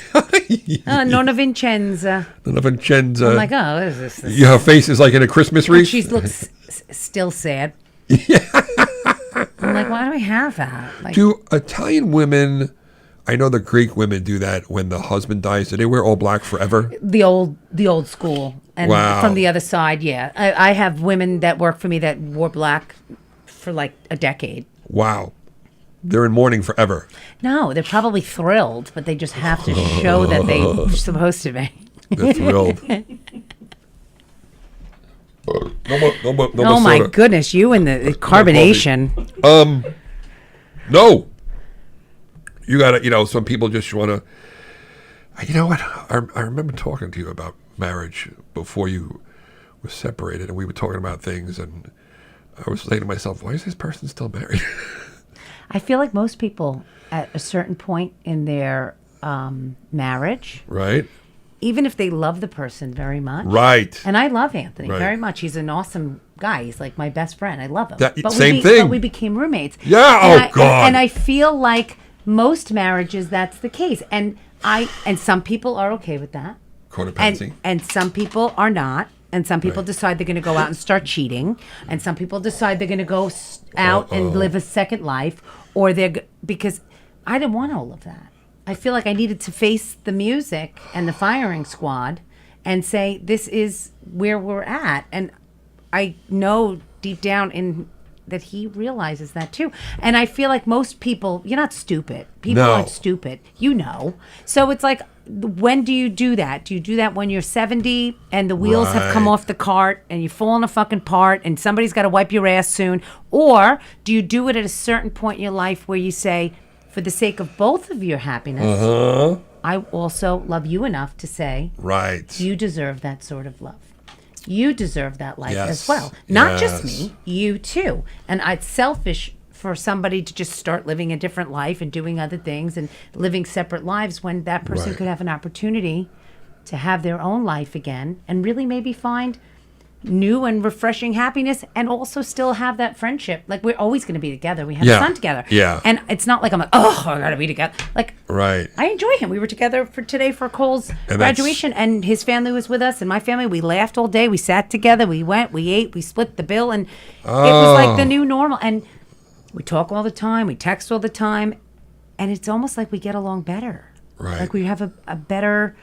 yeah. Nonna Vincenza. Nonna Vincenza. I'm like, oh, what is this? Yeah, her face is like in a Christmas wreath. She looks still sad. I'm like, why do we have that? Like, Do Italian women, I know the Greek women do that when the husband dies. Do they wear all black forever? the old school. And Wow. from the other side, yeah. I have women that work for me that wore black for like a decade. Wow. They're in mourning forever. No, they're probably thrilled, but they just have to show that they're supposed to be. They're thrilled. No more Oh my soda. goodness, you and the carbonation. No. You got to, you know, some people just want to. You know what? I remember talking to you about marriage before you were separated, and we were talking about things, and I was saying to myself, why is this person still married? I feel like most people at a certain point in their marriage, Right? even if they love the person very much. Right. And I love Anthony Right. very much. He's an awesome guy. He's like my best friend. I love him. Same thing. But we became roommates. Yeah, And oh, God. And I feel like most marriages that's the case. And some people are okay with that. Codependency. And some people are not. And some people decide they're going to go out and start cheating. And some people decide they're going to go out and live a second life. Or because I didn't want all of that. I feel like I needed to face the music and the firing squad and say, this is where we're at. And I know deep down that he realizes that too. And I feel like most people, you're not stupid. People No. aren't stupid. You know. So it's like, when do you do that? Do you do that when you're 70 and the wheels have come Right. off the cart and you fall in a fucking part and somebody's got to wipe your ass soon? Or do you do it at a certain point in your life where you say, for the sake of both of your happiness, I also love you enough to say, Right. you deserve that sort of love. You deserve that life Yes. as well. Not just Yes. me, you too. And it's selfish for somebody to just start living a different life and doing other things and living separate lives when that person Right. could have an opportunity to have their own life again and really maybe find new and refreshing happiness and also still have that friendship. Like, we're always going to be together. We have Yeah. a son together. Yeah. And it's not like I'm like, oh, I got to be together. Like, Right. I enjoy him. We were together for today for Cole's And graduation, and his family was with us, and my family. We laughed all day. We sat together. We went. We ate. We split the bill, and it was like the new normal. And we talk all the time. We text all the time, and it's almost like we get along better. Right. Like we have a better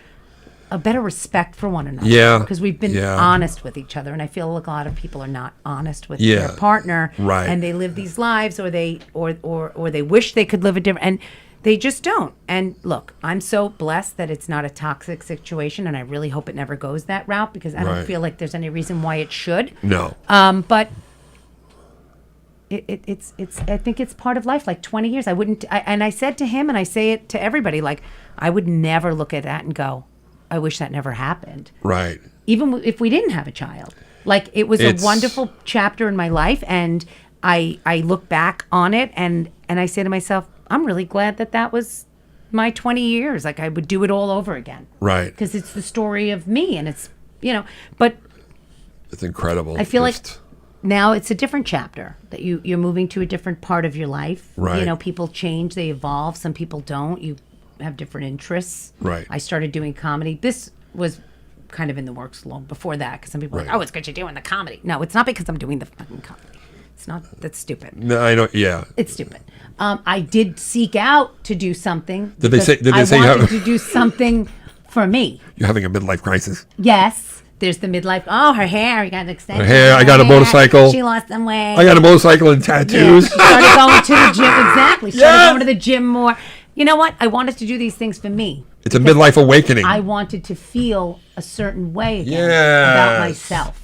respect for one another. Yeah. Because we've been Yeah. honest with each other, and I feel like a lot of people are not honest with Yeah. their partner. Right. And they live these lives, or they wish they could live a different, and they just don't. And look, I'm so blessed that it's not a toxic situation, and I really hope it never goes that route because I don't Right. feel like there's any reason why it should. No. But it's I think it's part of life. Like 20 years, and I said to him, and I say it to everybody, like I would never look at that and go, I wish that never happened. Right. Even if we didn't have a child, like it was It's- a wonderful chapter in my life, and I look back on it and I say to myself, I'm really glad that was my 20 years. Like I would do it all over again. Right. Because it's the story of me, and it's but It's incredible. I feel Just- like now it's a different chapter that you're moving to a different part of your life. Right. People change, they evolve. Some people don't. have different interests. Right. I started doing comedy. This was kind of in the works long before that because some people are like, oh, it's because you're doing the comedy. No, it's not because I'm doing the fucking comedy. It's not. That's stupid. No, I know. Yeah. It's stupid. I did seek out to do something. Did they say you I wanted have, to do something for me. you're having a midlife crisis? Yes. There's the midlife. Oh, her hair. You got an extension. Her hair. I got a motorcycle. She lost some weight. I got a motorcycle and Yeah, tattoos. she started going to the gym. Exactly. She started going to the gym more. You know what? I wanted to do these things for me. It's a midlife awakening. I wanted to feel a certain way again Yes. about myself.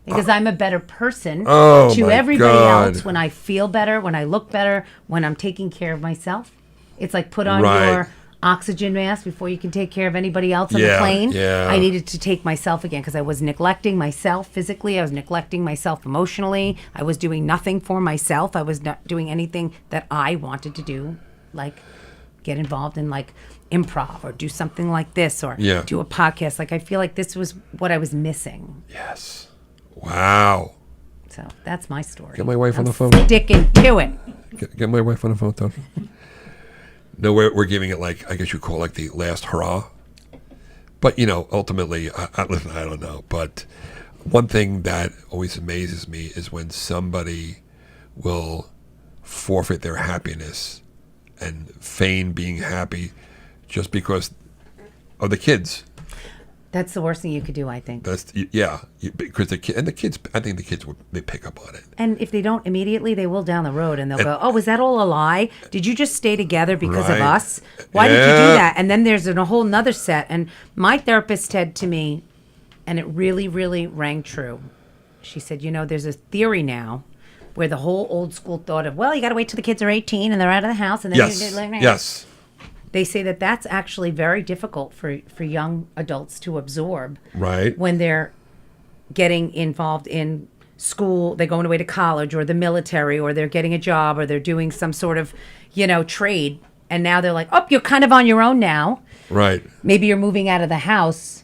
Because I'm a better person Oh, to my everybody God. else when I feel better, when I look better, when I'm taking care of myself. It's like put on Right. your oxygen mask before you can take care of anybody else on the Yeah, plane. yeah. I needed to take myself again because I was neglecting myself physically. I was neglecting myself emotionally. I was doing nothing for myself. I was not doing anything that I wanted to do, like get involved in like improv or do something like this or Yeah. do a podcast. Like I feel like this was what I was missing. Yes. Wow. So that's my story. Get my wife on the phone. Sticking to it. Get my wife on the phone, Tony. No, we're giving it like, I guess you call it like the last hurrah. But, you know, ultimately, listen, I don't know. But one thing that always amazes me is when somebody will forfeit their happiness and feign being happy just because of the kids. That's the worst thing you could do, I think. Because the kids, I think the kids they pick up on it. And if they don't immediately, they will down the road and they'll go, oh, was that all a lie? Did you just stay together because of Right. us? Why did you Yeah. do that? And then there's a whole nother set. And my therapist said to me, and it really, really rang true. She said, you know, there's a theory now where the whole old school thought of, well, you got to wait till the kids are 18 and they're out of the house. And then Yes. They say that that's actually very difficult for young adults to absorb. Right. When they're getting involved in school, they're going away to college or the military, or they're getting a job, or they're doing some sort of, trade. And now they're like, oh, you're kind of on your own now. Right. Maybe you're moving out of the house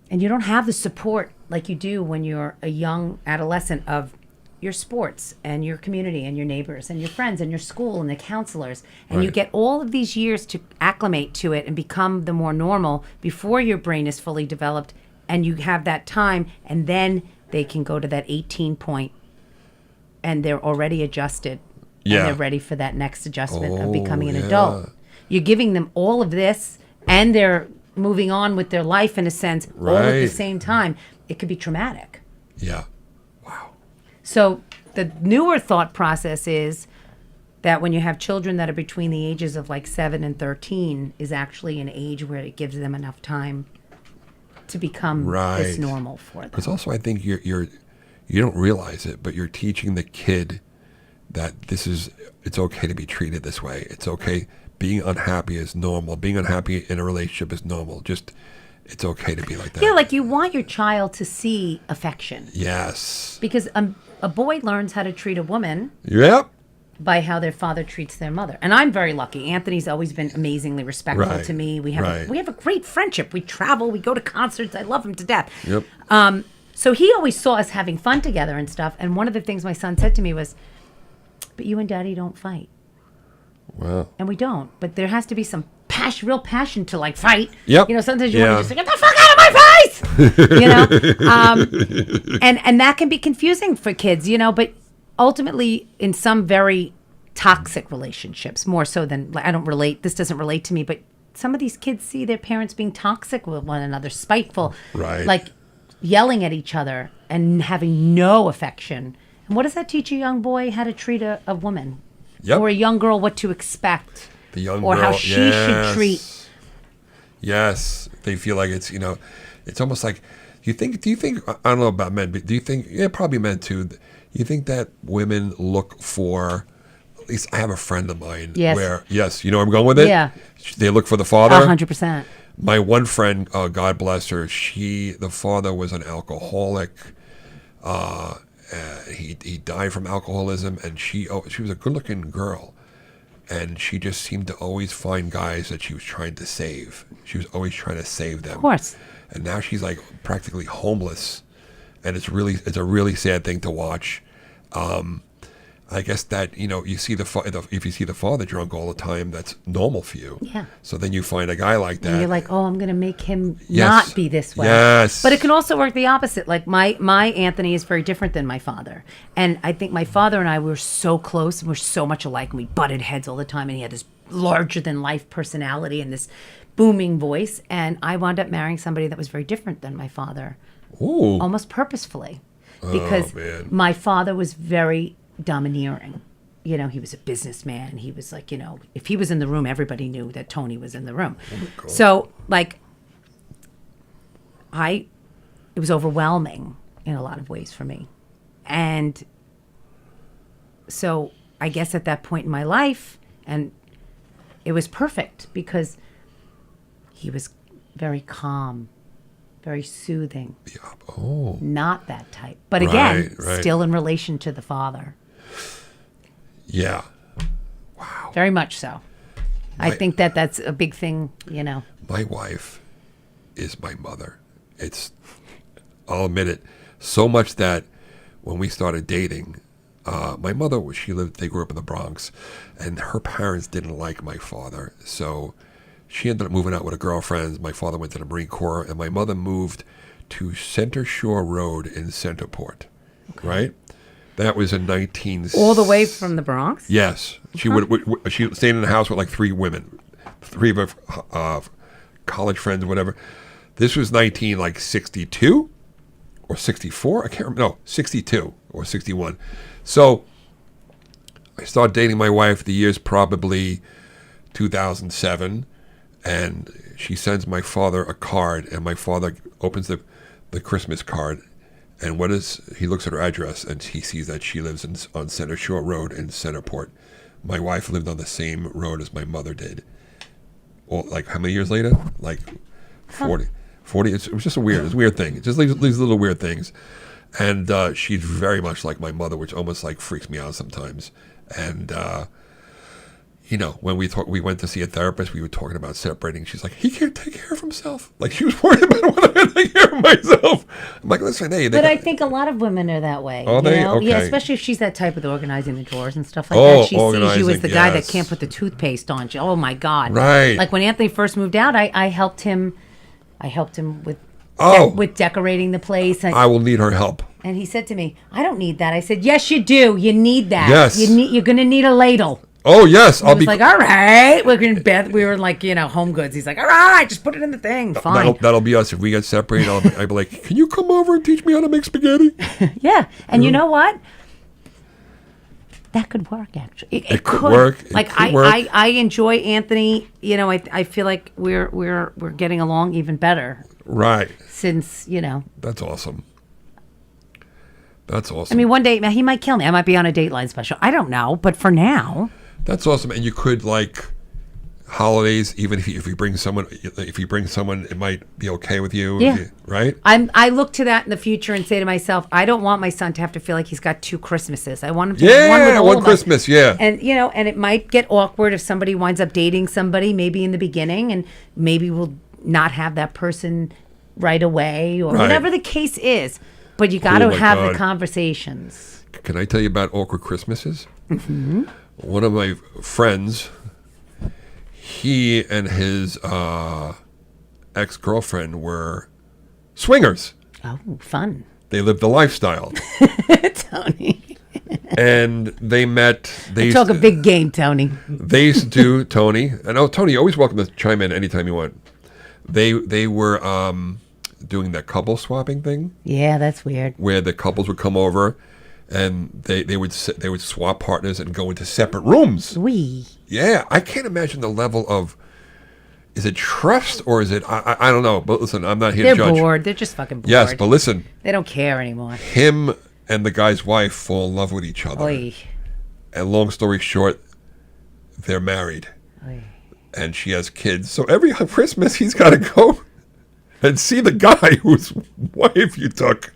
and you don't have the support like you do when you're a young adolescent of your sports and your community and your neighbors and your friends and your school and the counselors. And you Right. get all of these years to acclimate to it and become the more normal before your brain is fully developed, and you have that time, and then they can go to that 18 point and they're already adjusted. Yeah. And they're ready for that next adjustment of Oh, becoming an yeah. adult. You're giving them all of this and they're moving on with their life in a sense all at the Right. same time. It could be traumatic. Yeah. So the newer thought process is that when you have children that are between the ages of like 7 and 13 is actually an age where it gives them enough time to become this Right. normal for them. Because also, I think you don't realize it, but you're teaching the kid that it's okay to be treated this way. It's okay. Being unhappy is normal. Being unhappy in a relationship is normal. It's okay to be like that. Yeah, like you want your child to see affection. Yes. Because a boy learns how to treat a woman Yep. by how their father treats their mother. And I'm very lucky. Anthony's always been amazingly respectful Right. to me. We have Right. we have a great friendship. We travel, we go to concerts. I love him to death. Yep. So he always saw us having fun together and stuff. And one of the things my son said to me was, but you and Daddy don't fight. Wow. And we don't. But there has to be some real passion to like fight. Yep. Sometimes you Yeah. want to just like, get the fuck out of my face! And that can be confusing for kids, but ultimately in some very toxic relationships, more so than, like, this doesn't relate to me, but some of these kids see their parents being toxic with one another, spiteful, Right. like yelling at each other and having no affection. And what does that teach a young boy how to treat a woman? Yep. Or a young girl what to expect? The young or girl. how she should treat. Yes. They feel like it's almost like, do you think, I don't know about men, but do you think, probably men too, you think that women look for, at least I have a friend of mine Yes. where, yes, you know where I'm going with it? Yeah. They look for the father. 100%. My one friend, God bless her, the father was an alcoholic. He died from alcoholism, and she was a good-looking girl, and she just seemed to always find guys that she was trying to save. She was always trying to save them. Of course. And now she's like practically homeless, and it's a really sad thing to watch. I guess that, you see if you see the father drunk all the time, that's normal for you. Yeah. So then you find a guy like that. And you're like, oh, I'm going to make him Yes. not be this way. Yes. But it can also work the opposite. Like my Anthony is very different than my father. And I think my father and I were so close and we're so much alike and we butted heads all the time. And he had this larger than life personality and this booming voice. And I wound up marrying somebody that was very different than my father. Ooh. Almost purposefully. Because man. my father was very domineering. He was a businessman. He was like, if he was in the room, everybody knew that Tony was in the room. God. So, like, it was overwhelming in a lot of ways for me. And so I guess at that point in my life, and it was perfect because he was very calm, very soothing. Yeah. Oh. Not that type. But again, Right. still in relation to the father. Yeah. Very much so. I think that's a big thing, My wife is my mother. I'll admit it, so much that when we started dating, my mother, they grew up in the Bronx, and her parents didn't like my father. So she ended up moving out with her girlfriends. My father went to the Marine Corps, and my mother moved to Center Shore Road in Centerport, right? That was in 19... All the way from the Bronx? Yes. She she stayed in the house with like 3 women, 3 of her college friends, whatever. This was 1962 or 64. I can't remember. No, 62 or 61. So I started dating my wife. The year's probably 2007, and she sends my father a card, and my father opens the Christmas card. And he looks at her address, and he sees that she lives on Center Shore Road in Centerport. My wife lived on the same road as my mother did. Well, like how many years later? Like 40. 40. It was just a weird thing. It just these little weird things. And she's very much like my mother, which almost like freaks me out sometimes. And when we went to see a therapist, we were talking about separating. She's like, he can't take care of himself. Like, she was worried about whether I could take care of myself. I'm like, listen, hey. But I think a lot of women are that way. Are they? Okay. Yeah, especially if she's that type with organizing the drawers and stuff like that. She sees you as the guy that can't put the toothpaste on. Oh, my God. Right. Like, when Anthony first moved out, I helped him with with decorating the place. I will need her help. And he said to me, I don't need that. I said, yes, you do. You need that. Yes. You're going to need a ladle. Oh, yes. He was like, all right. We were in like, Home Goods. He's like, all right, just put it in the thing. Fine. That'll be us. If we get separated, I'll be like, can you come over and teach me how to make spaghetti? Yeah. And you know what? That could work, actually. It could work. I enjoy Anthony. I feel like we're getting along even better. Right. Since, That's awesome. That's awesome. I mean, one day he might kill me. I might be on a Dateline special. I don't know, but for now, that's awesome. And you could like holidays, even if you bring someone, it might be okay with you. Yeah. Right. I look to that in the future and say to myself, I don't want my son to have to feel like he's got 2 Christmases. I want him to have one with all one of Christmas. us. Yeah. And and it might get awkward if somebody winds up dating somebody, maybe in the beginning, and maybe we'll not have that person right away or whatever the case is. But you got to have the conversations. Can I tell you about awkward Christmases? Mm-hmm. One of my friends, he and his ex-girlfriend were swingers. Oh, fun. They lived the lifestyle. Tony. And they met. They talk a big game, Tony. They used to do, Tony. And Tony, you're always welcome to chime in anytime you want. They were doing that couple swapping thing. Yeah, that's weird. Where the couples would come over, and they would swap partners and go into separate rooms. Yeah, I can't imagine the level of. Is it trust or is it? I don't know. But listen, I'm not here to judge. They're bored. They're just fucking bored. Yes, but listen. They don't care anymore. Him and the guy's wife fall in love with each other. Oy. And long story short, they're married. Oy. And she has kids. So every Christmas, he's got to go and see the guy whose wife you took.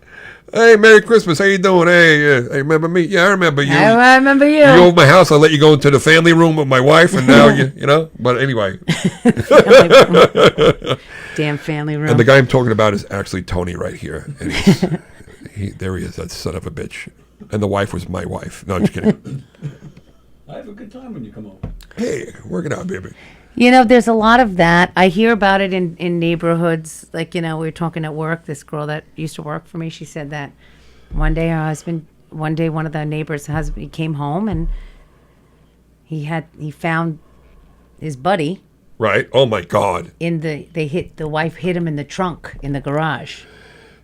Hey, Merry Christmas. How you doing? Hey, remember me? Yeah, I remember you. I remember you. You over my house. I let you go into the family room with my wife, and now you know. But anyway. Damn family room. And the guy I'm talking about is actually Tony right here. And there he is, that son of a bitch. and the wife was my wife. No, I'm just kidding. I have a good time when you come over. Hey, work it out, baby. You know, there's a lot of that. I hear about it in neighborhoods. Like, we were talking at work. This girl that used to work for me, she said that one day one of the neighbors' husband, he came home and he found his buddy. Right. Oh my God. The wife hit him in the trunk in the garage.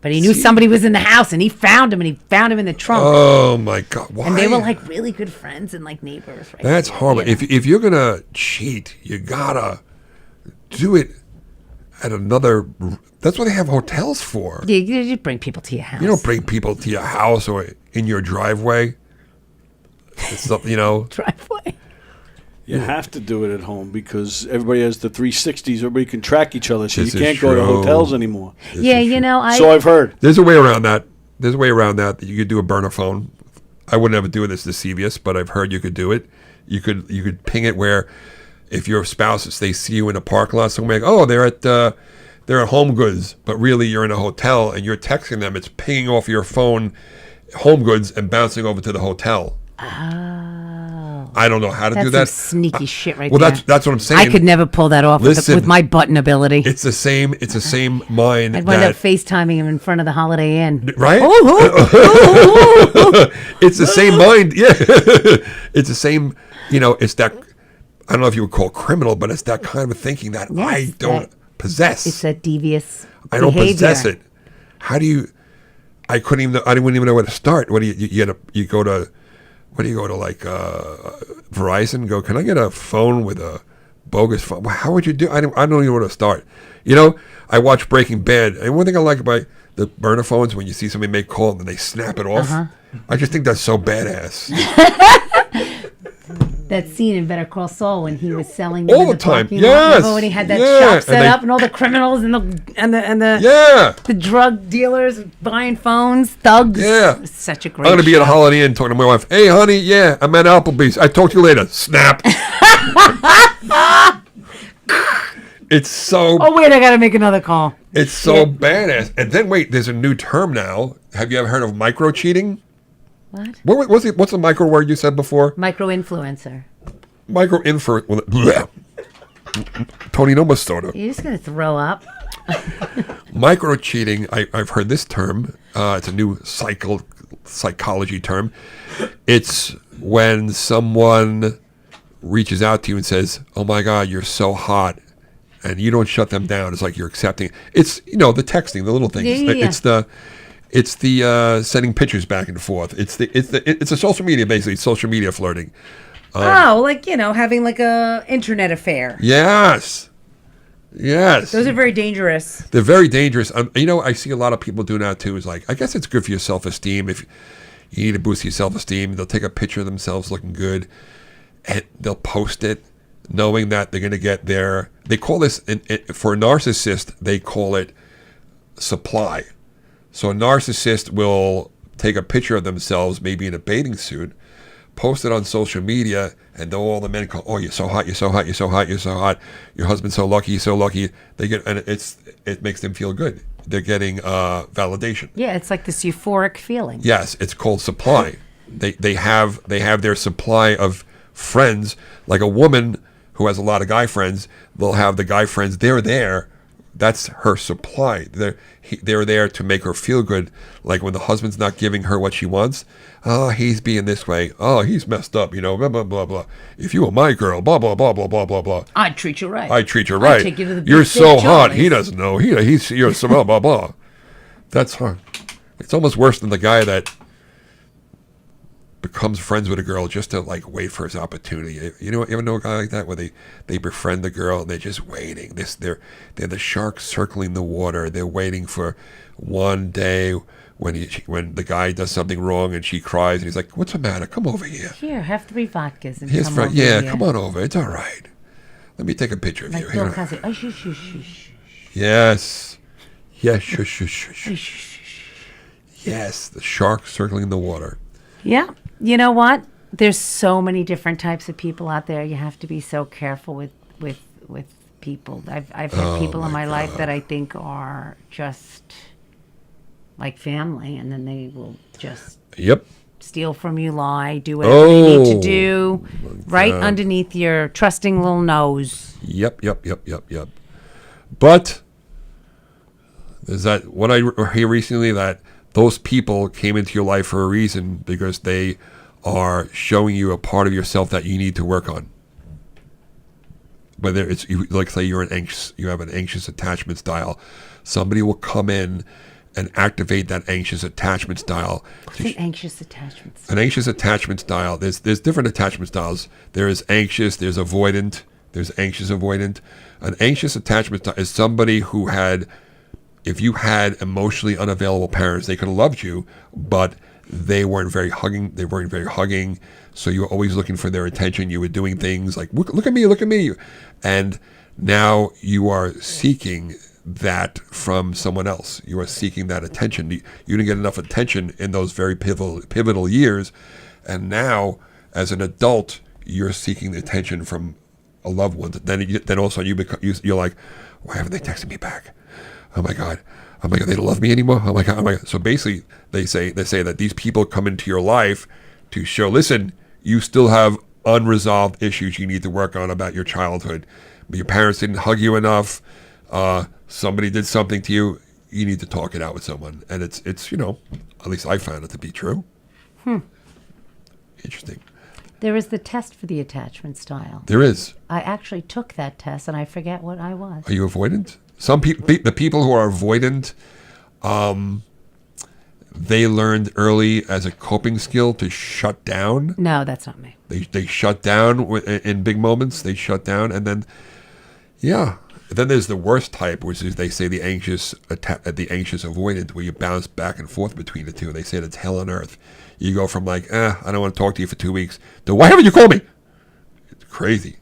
But he knew somebody was in the house, and he found him in the trunk. Oh my God! Why? And they were like really good friends and like neighbors. Right? That's horrible. If you're gonna cheat, you gotta do it at another. That's what they have hotels for. You bring people to your house. You don't bring people to your house or in your driveway. It's not, driveway. You have to do it at home because everybody has the 360s. Everybody can track each other, so This you is can't go to true. hotels anymore. So I've heard. There's a way around that. There's a way around that you could do a burner phone. I wouldn't ever do this devious, but I've heard you could do it. You could ping it where if your spouse, they see you in a parking lot somewhere, like, oh, they're at Home Goods, but really you're in a hotel and you're texting them. It's pinging off your phone Home Goods and bouncing over to the hotel. Oh. I don't know how to do that. That's some sneaky shit right well, there. that's what I'm saying. I could never pull that off with my button ability. It's the same mind. I'd wind up FaceTiming him in front of the Holiday Inn. Right? It's the same mind. Yeah. It's the same, it's that, I don't know if you would call it criminal, but it's that kind of thinking that I don't possess. It's that devious I don't behavior. possess it. How do you, I wouldn't even know where to start. What do you go to like Verizon? Go, can I get a phone with a bogus phone? How would you do? I don't even know where to start. I watch Breaking Bad, and one thing I like about the burner phones when you see somebody make call and then they snap it off. I just think that's so badass. That scene in Better Call Saul when he was selling all them in the the time. parking lot. Yes, Remember when he had that shop set up and all the criminals and the drug dealers buying phones, thugs. Yeah, It's such a great. I'm gonna be at a show. Holiday Inn talking to my wife. Hey, honey, yeah, I'm at Applebee's. I talk to you later. Snap. It's so. Oh wait, I gotta make another call. It's so badass. And then wait, there's a new term now. Have you ever heard of micro cheating? What? What's the micro word you said before? Micro influencer. Micro info. Tony no soda. You're just gonna throw up. Micro cheating. I've heard this term. It's a new psychology term. It's when someone reaches out to you and says, "Oh my God, you're so hot," and you don't shut them down. It's like you're accepting. It's the texting, the little things. Yeah. It's the sending pictures back and forth. It's a social media, basically social media flirting. Having like a internet affair. Yes. Those are very dangerous. They're very dangerous. I see a lot of people doing that too. Is like, I guess it's good for your self-esteem. If you need to boost your self-esteem, they'll take a picture of themselves looking good, and they'll post it, knowing that they're going to get their. They call this for a narcissist. They call it supply. So a narcissist will take a picture of themselves, maybe in a bathing suit, post it on social media, and all the men call, "Oh, you're so hot, you're so hot, you're so hot, you're so hot. Your husband's so lucky, he's so lucky." It makes them feel good. They're getting validation. Yeah, it's like this euphoric feeling. Yes, it's called supply. They have their supply of friends. Like a woman who has a lot of guy friends, they'll have the guy friends. They're there. That's her supply. They're there to make her feel good. Like when the husband's not giving her what she wants. Oh, he's being this way. Oh, he's messed up. Blah blah blah blah. If you were my girl, blah blah blah blah blah blah blah. I'd treat you right. I'd treat you right. I'd take you to the You're beef so steak hot. Charlie's. He doesn't know. You're so blah blah blah. That's hard. It's almost worse than the guy that becomes friends with a girl just to like wait for his opportunity. You ever know a guy like that where they befriend the girl and they're just waiting. They're the sharks circling the water. They're waiting for one day when the guy does something wrong and she cries and he's like, "What's the matter? Come over here. Here, have 3 vodkas and Here's come for, over yeah, here." come on over. It's all right. Let me take a picture of Like you. Bill Here. Cosby. Oh, shush, shush, shush. Yes. Yes. Shush, shush, shush, Shush, shush. shush, shush. Yes. The shark circling the water. Yeah. You know what? There's so many different types of people out there. You have to be so careful with people. I've had people in my life that I think are just like family, and then they will just Yep. steal from you, lie, do whatever they need to Oh, do, right underneath your trusting little nose. Yep. But is that what I hear recently, that those people came into your life for a reason because they are showing you a part of yourself that you need to work on. Whether it's like, say you have an anxious attachment style, somebody will come in and activate that anxious attachment style. What's an anxious attachment style? An anxious attachment style. There's different attachment styles. There is anxious. There's avoidant. There's anxious avoidant. An anxious attachment style is somebody who had, if you had emotionally unavailable parents, they could have loved you, but they weren't very hugging. So you were always looking for their attention. You were doing things like, look at me. And now you are seeking that from someone else. You are seeking that attention. You didn't get enough attention in those very pivotal years. And now, as an adult, you're seeking the attention from a loved one. Then also you're like, why haven't they texted me back? Oh my God, they don't love me anymore. Oh my God. So basically, they say that these people come into your life to show, listen, you still have unresolved issues you need to work on about your childhood. Your parents didn't hug you enough. Somebody did something to you. You need to talk it out with someone. And it's at least I found it to be true. Interesting. There is the test for the attachment style. There is. I actually took that test, and I forget what I was. Are you avoidant? Some people, the people who are avoidant, they learned early as a coping skill to shut down. No, that's not me. They shut down in big moments. They shut down, and then, then there's the worst type, which is, they say, the anxious avoidant, where you bounce back and forth between the two. They say it's hell on earth. You go from like, I don't want to talk to you for 2 weeks, to why haven't you called me? It's crazy.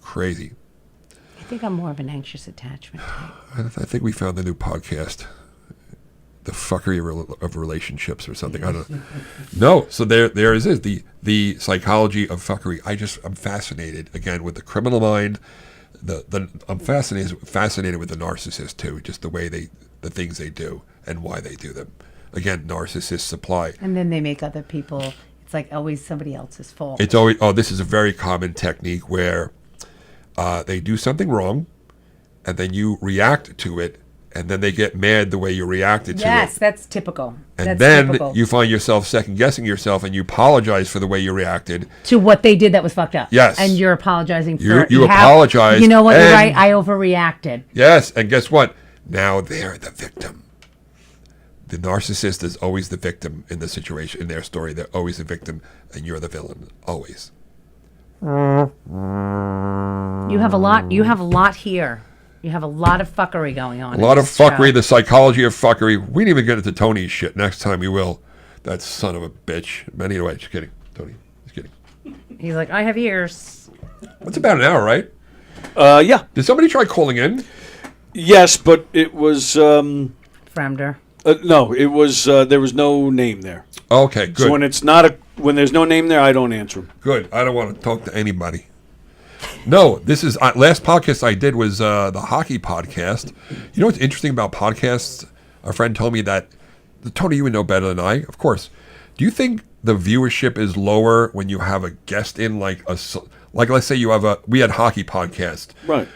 I think I'm more of an anxious attachment type. I think we found the new podcast, the fuckery of relationships or something. I don't know. No, so there is the psychology of fuckery. I'm fascinated again with the criminal mind. I'm fascinated with the narcissist too, just the way the things they do and why they do them. Again, narcissists supply. And then they make other people, it's like always somebody else's fault. It's always, this is a very common technique where they do something wrong, and then you react to it, and then they get mad the way you reacted to it. Yes, that's typical. And then you find yourself second-guessing yourself, and you apologize for the way you reacted. To what they did that was fucked up. Yes. And you're apologizing for it. You apologize. You know what, you're right, I overreacted. Yes, and guess what? Now they're the victim. The narcissist is always the victim in the situation, in their story. They're always the victim, and you're the villain, always. You have a lot here. You have a lot of fuckery going on. A lot of fuckery, the psychology of fuckery. We didn't even get into Tony's shit. Next time we will. That son of a bitch. But anyway, just kidding. Tony, just kidding. He's like, I have ears. It's about an hour, right? Yeah. Did somebody try calling in? Yes, but it was... Fremder. No, it was... there was no name there. Okay, good. So when there's no name there, I don't answer them. Good. I don't want to talk to anybody. No, this is... last podcast I did was the hockey podcast. You know what's interesting about podcasts? A friend told me that... Tony, you would know better than I, of course. Do you think the viewership is lower when you have a guest in, like let's say we had hockey podcast. Right.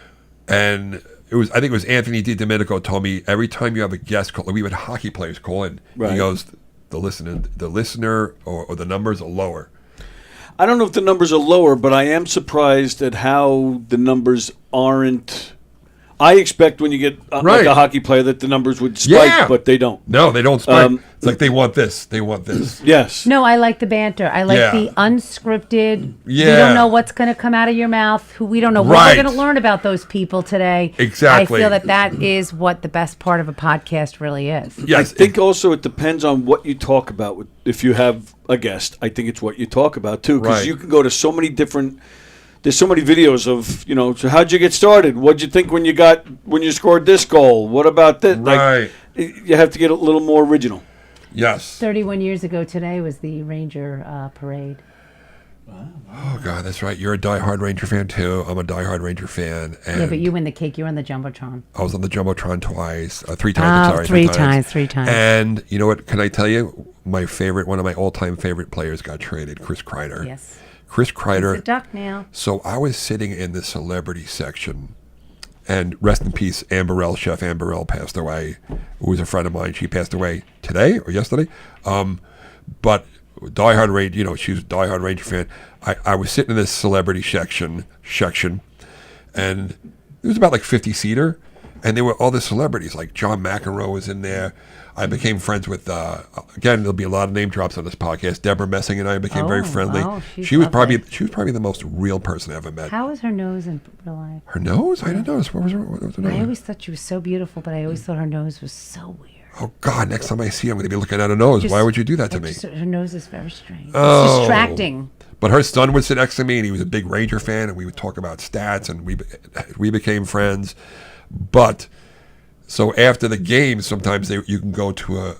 And I think it was Anthony DiDomenico told me every time you have a guest call, we had hockey players call in. Right. He goes, the listener or the numbers are lower. I don't know if the numbers are lower, but I am surprised at how the numbers aren't. I expect when you get like a hockey player that the numbers would spike, but they don't. No, they don't spike. It's like they want this. They want this. Yes. No, I like the banter. I like the unscripted. Yeah. We don't know what's going to come out of your mouth. We don't know what we're going to learn about those people today. Exactly. I feel that is what the best part of a podcast really is. Yes. I think also it depends on what you talk about. If you have a guest, I think it's what you talk about too, because you can go to so many different. There's so many videos of, so how'd you get started? What'd you think when you scored this goal? What about this? Right. You have to get a little more original. Yes. 31 years ago today was the Ranger parade. Oh God, that's right. You're a diehard Ranger fan too. I'm a diehard Ranger fan. And Yeah, but you win the cake. You're on the Jumbotron. I was on the Jumbotron twice, 3 times. I'm sorry, three times. 3 times. And you know what? Can I tell you? One of my all-time favorite players got traded. Chris Kreider. Yes. Chris Kreider. He's a duck now. So I was sitting in the celebrity section, and rest in peace, Chef Amberell passed away, who was a friend of mine. She passed away today or yesterday. But diehard Ranger, she was a diehard Ranger fan. I was sitting in this celebrity section, and it was about like 50-seater, and there were all the celebrities, like John McEnroe was in there. I became friends with, again, there'll be a lot of name drops on this podcast. Deborah Messing and I became very friendly. Oh, she was probably the most real person I ever met. How was her nose in real life? Her nose? I didn't notice. What was her nose? I always thought she was so beautiful, but I always thought her nose was so weird. Oh, God, next time I see her, I'm going to be looking at her nose. Why would you do that to me? Her nose is very strange. Oh. It's distracting. But her son would sit next to me, and he was a big Ranger fan, and we would talk about stats, and we became friends. But, so after the game, sometimes you can go to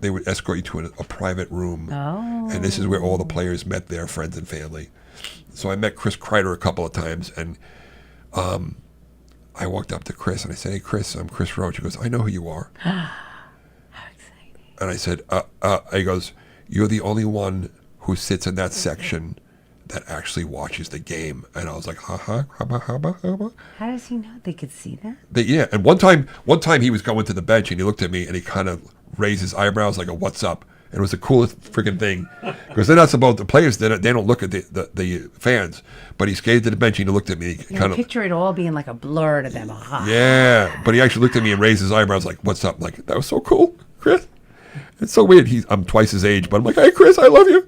they would escort you to a private room. Oh. And this is where all the players met their friends and family. So I met Chris Kreider a couple of times, and I walked up to Chris, and I said, "Hey, Chris, I'm Chris Roach." He goes, "I know who you are." How exciting. And I said, he goes, "You're the only one who sits in that section that actually watches the game." And I was like, How does he know they could see that? Yeah. And one time he was going to the bench, and he looked at me, and he kind of raised his eyebrows like, "What's up?" And it was the coolest freaking thing, because they're not supposed, the players, they don't look at the fans. But he skated to the bench, and he looked at me. You know, picture it all being like a blur to them. Yeah. But he actually looked at me and raised his eyebrows like, "What's up?" Like, that was so cool, Chris. It's so weird. I'm twice his age, but I'm like, "Hey, Chris, I love you."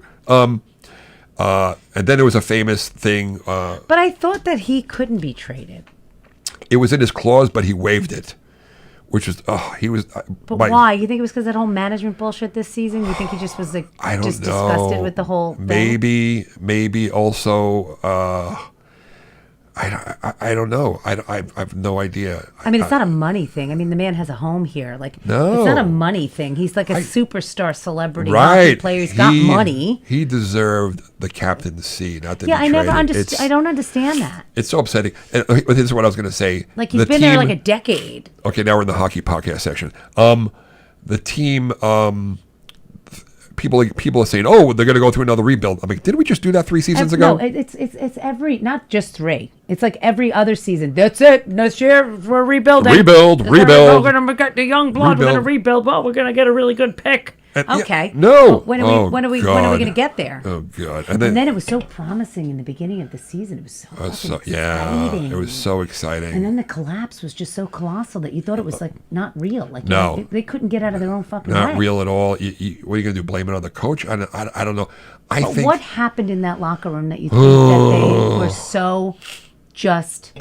And then there was a famous thing. But I thought that he couldn't be traded. It was in his clause, but he waived it, which was, he was. But why? You think it was because that whole management bullshit this season? You think he just was like, I don't just know. disgusted with the whole thing? Maybe also, I don't know. I have no idea. I mean, it's not a money thing. I mean, the man has a home here. Like, No. it's not a money thing. He's like a superstar celebrity hockey Right. player. He's got money. He deserved the captaincy, not to be Yeah, I never traded. understood. I don't understand that. It's so upsetting. And this is what I was going to say. Like, he's been there like a decade. Okay, now we're in the hockey podcast section. The team, people are saying, "Oh, they're going to go through another rebuild." I'm like, didn't we just do that 3 seasons ago? No, it's every, not just 3. It's like every other season. That's it. Next year we're rebuilding. Rebuild. We're going to get the young blood. We're going to rebuild. Well, we're going to get a really good pick. And, Okay. no. When are we going to get there? Oh God. And then it was so promising in the beginning of the season. It was so fucking exciting. it was so exciting. And then the collapse was just so colossal that you thought it was like not real. Like No. they couldn't get out of their own fucking Not way. real at all. What are you going to do? Blame it on the coach? I don't know. I But think what happened in that locker room that you think that they were so just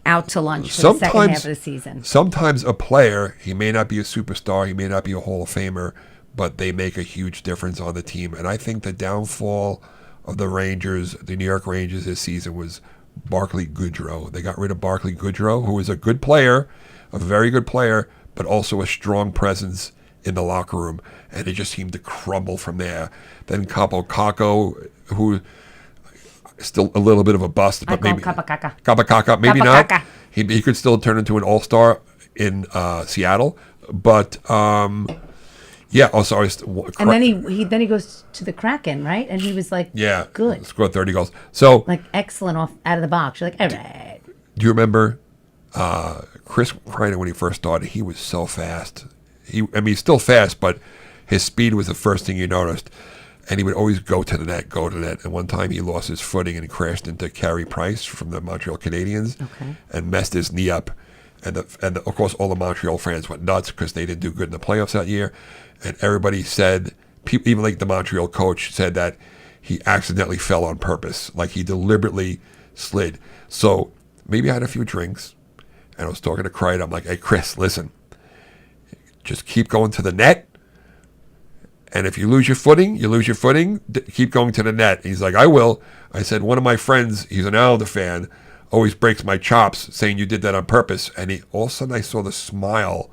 out to lunch for the second half of the season? Sometimes a player, he may not be a superstar, he may not be a Hall of Famer, but they make a huge difference on the team. And I think the downfall of the Rangers, the New York Rangers this season, was Barclay Goodrow. They got rid of Barclay Goodrow, who was a good player, a very good player, but also a strong presence in the locker room. And it just seemed to crumble from there. Then Capo Caco, who still a little bit of a bust, but maybe Kapakaka, maybe not. Kapakaka. He could still turn into an all-star in Seattle, but yeah. Oh, sorry. And then he goes to the Kraken, right? And he was like, good, scored 30 goals. So like excellent off out of the box. You're like, all right. Do you remember Chris Kreider when he first started? He was so fast. He's still fast, but his speed was the first thing you noticed. And he would always go to the net. And one time he lost his footing and crashed into Carey Price from the Montreal Canadiens and messed his knee up. And of course, all the Montreal fans went nuts because they didn't do good in the playoffs that year. And everybody said, even like the Montreal coach said that he accidentally fell on purpose. Like he deliberately slid. So maybe I had a few drinks and I was talking to Kreider. I'm like, "Hey, Chris, listen, just keep going to the net. And if you lose your footing, keep going to the net." He's like, "I will." I said, "One of my friends, he's an Islander fan, always breaks my chops saying you did that on purpose." And all of a sudden I saw the smile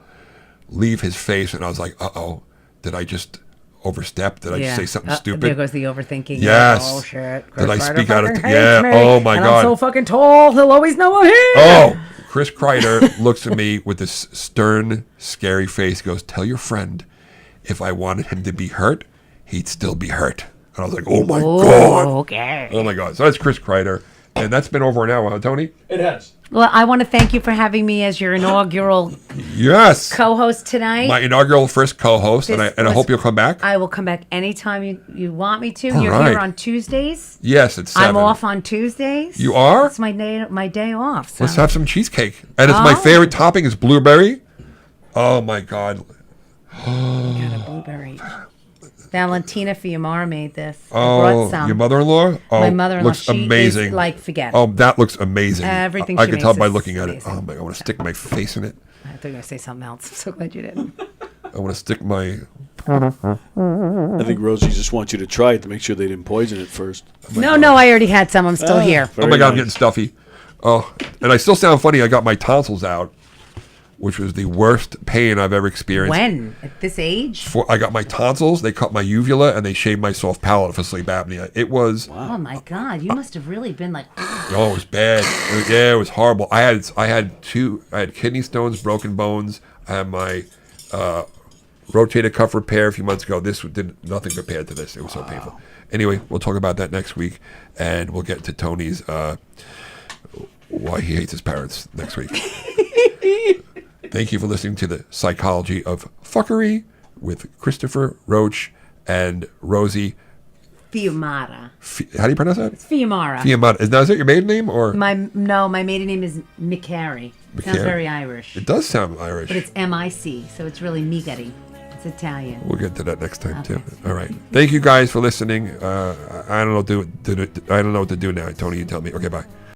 leave his face and I was like, "Uh-oh, did I just overstep? Did I just say something There stupid? goes the overthinking. Yes. Oh shit. Did I Chris speak Kreider out of fucking yeah? hates me, Oh my and God. I'm so fucking tall. He'll always know I'm here. Oh, Chris Kreider looks at me with this stern, scary face. He goes, "Tell your friend, if I wanted him to be hurt, he'd still be hurt." And I was like, "Oh my God." Okay. Oh my God. So that's Chris Kreider. And that's been over an hour, huh, Tony? It has. Well, I want to thank you for having me as your inaugural Yes. co-host tonight. My inaugural first co-host, and This I was- hope you'll come back. I will come back anytime you want me to. All You're right. here on Tuesdays. Yes, it's 7. I'm off on Tuesdays. You are? It's my day off. So. Let's have some cheesecake. And it's my Oh. favorite topping is blueberry. Oh my God. Got a blueberry. Valentina Fiumara made this. I Oh, brought some. your mother-in-law? Oh, My mother-in-law. looks She amazing. is like, forget it. Oh, that looks amazing. Everything I she can tell makes by is looking at it. amazing. Oh my! I want to stick my face in it. I thought you were going to say something else. I'm so glad you didn't. I want to stick my. I think Rosie just wants you to try it to make sure they didn't poison it first. No, I already had some. I'm still here. Oh my God! I'm getting stuffy. Oh, and I still sound funny. I got my tonsils out, which was the worst pain I've ever experienced. When? At this age? I got my tonsils. They cut my uvula and they shaved my soft palate for sleep apnea. It was. Oh my God! You must have really been like. Oh, it was bad. It was horrible. I had kidney stones, broken bones. I had my rotator cuff repair a few months ago. This did nothing compared to this. It was so painful. Anyway, we'll talk about that next week, and we'll get to Tony's why he hates his parents next week. Thank you for listening to the Psychology of Fuckery with Christopher, Roach, and Rosie. Fiumara. How do you pronounce that? It's Fiumara. Fiumara. Is that your maiden name or? My maiden name is McCary. Sounds McCary. very Irish. It does sound Irish. But it's M-I-C, so it's really Migari. It's Italian. We'll get to that next time Okay. too. All right. Thank you guys for listening. I don't know what to do now. Tony, you tell me. Okay, bye.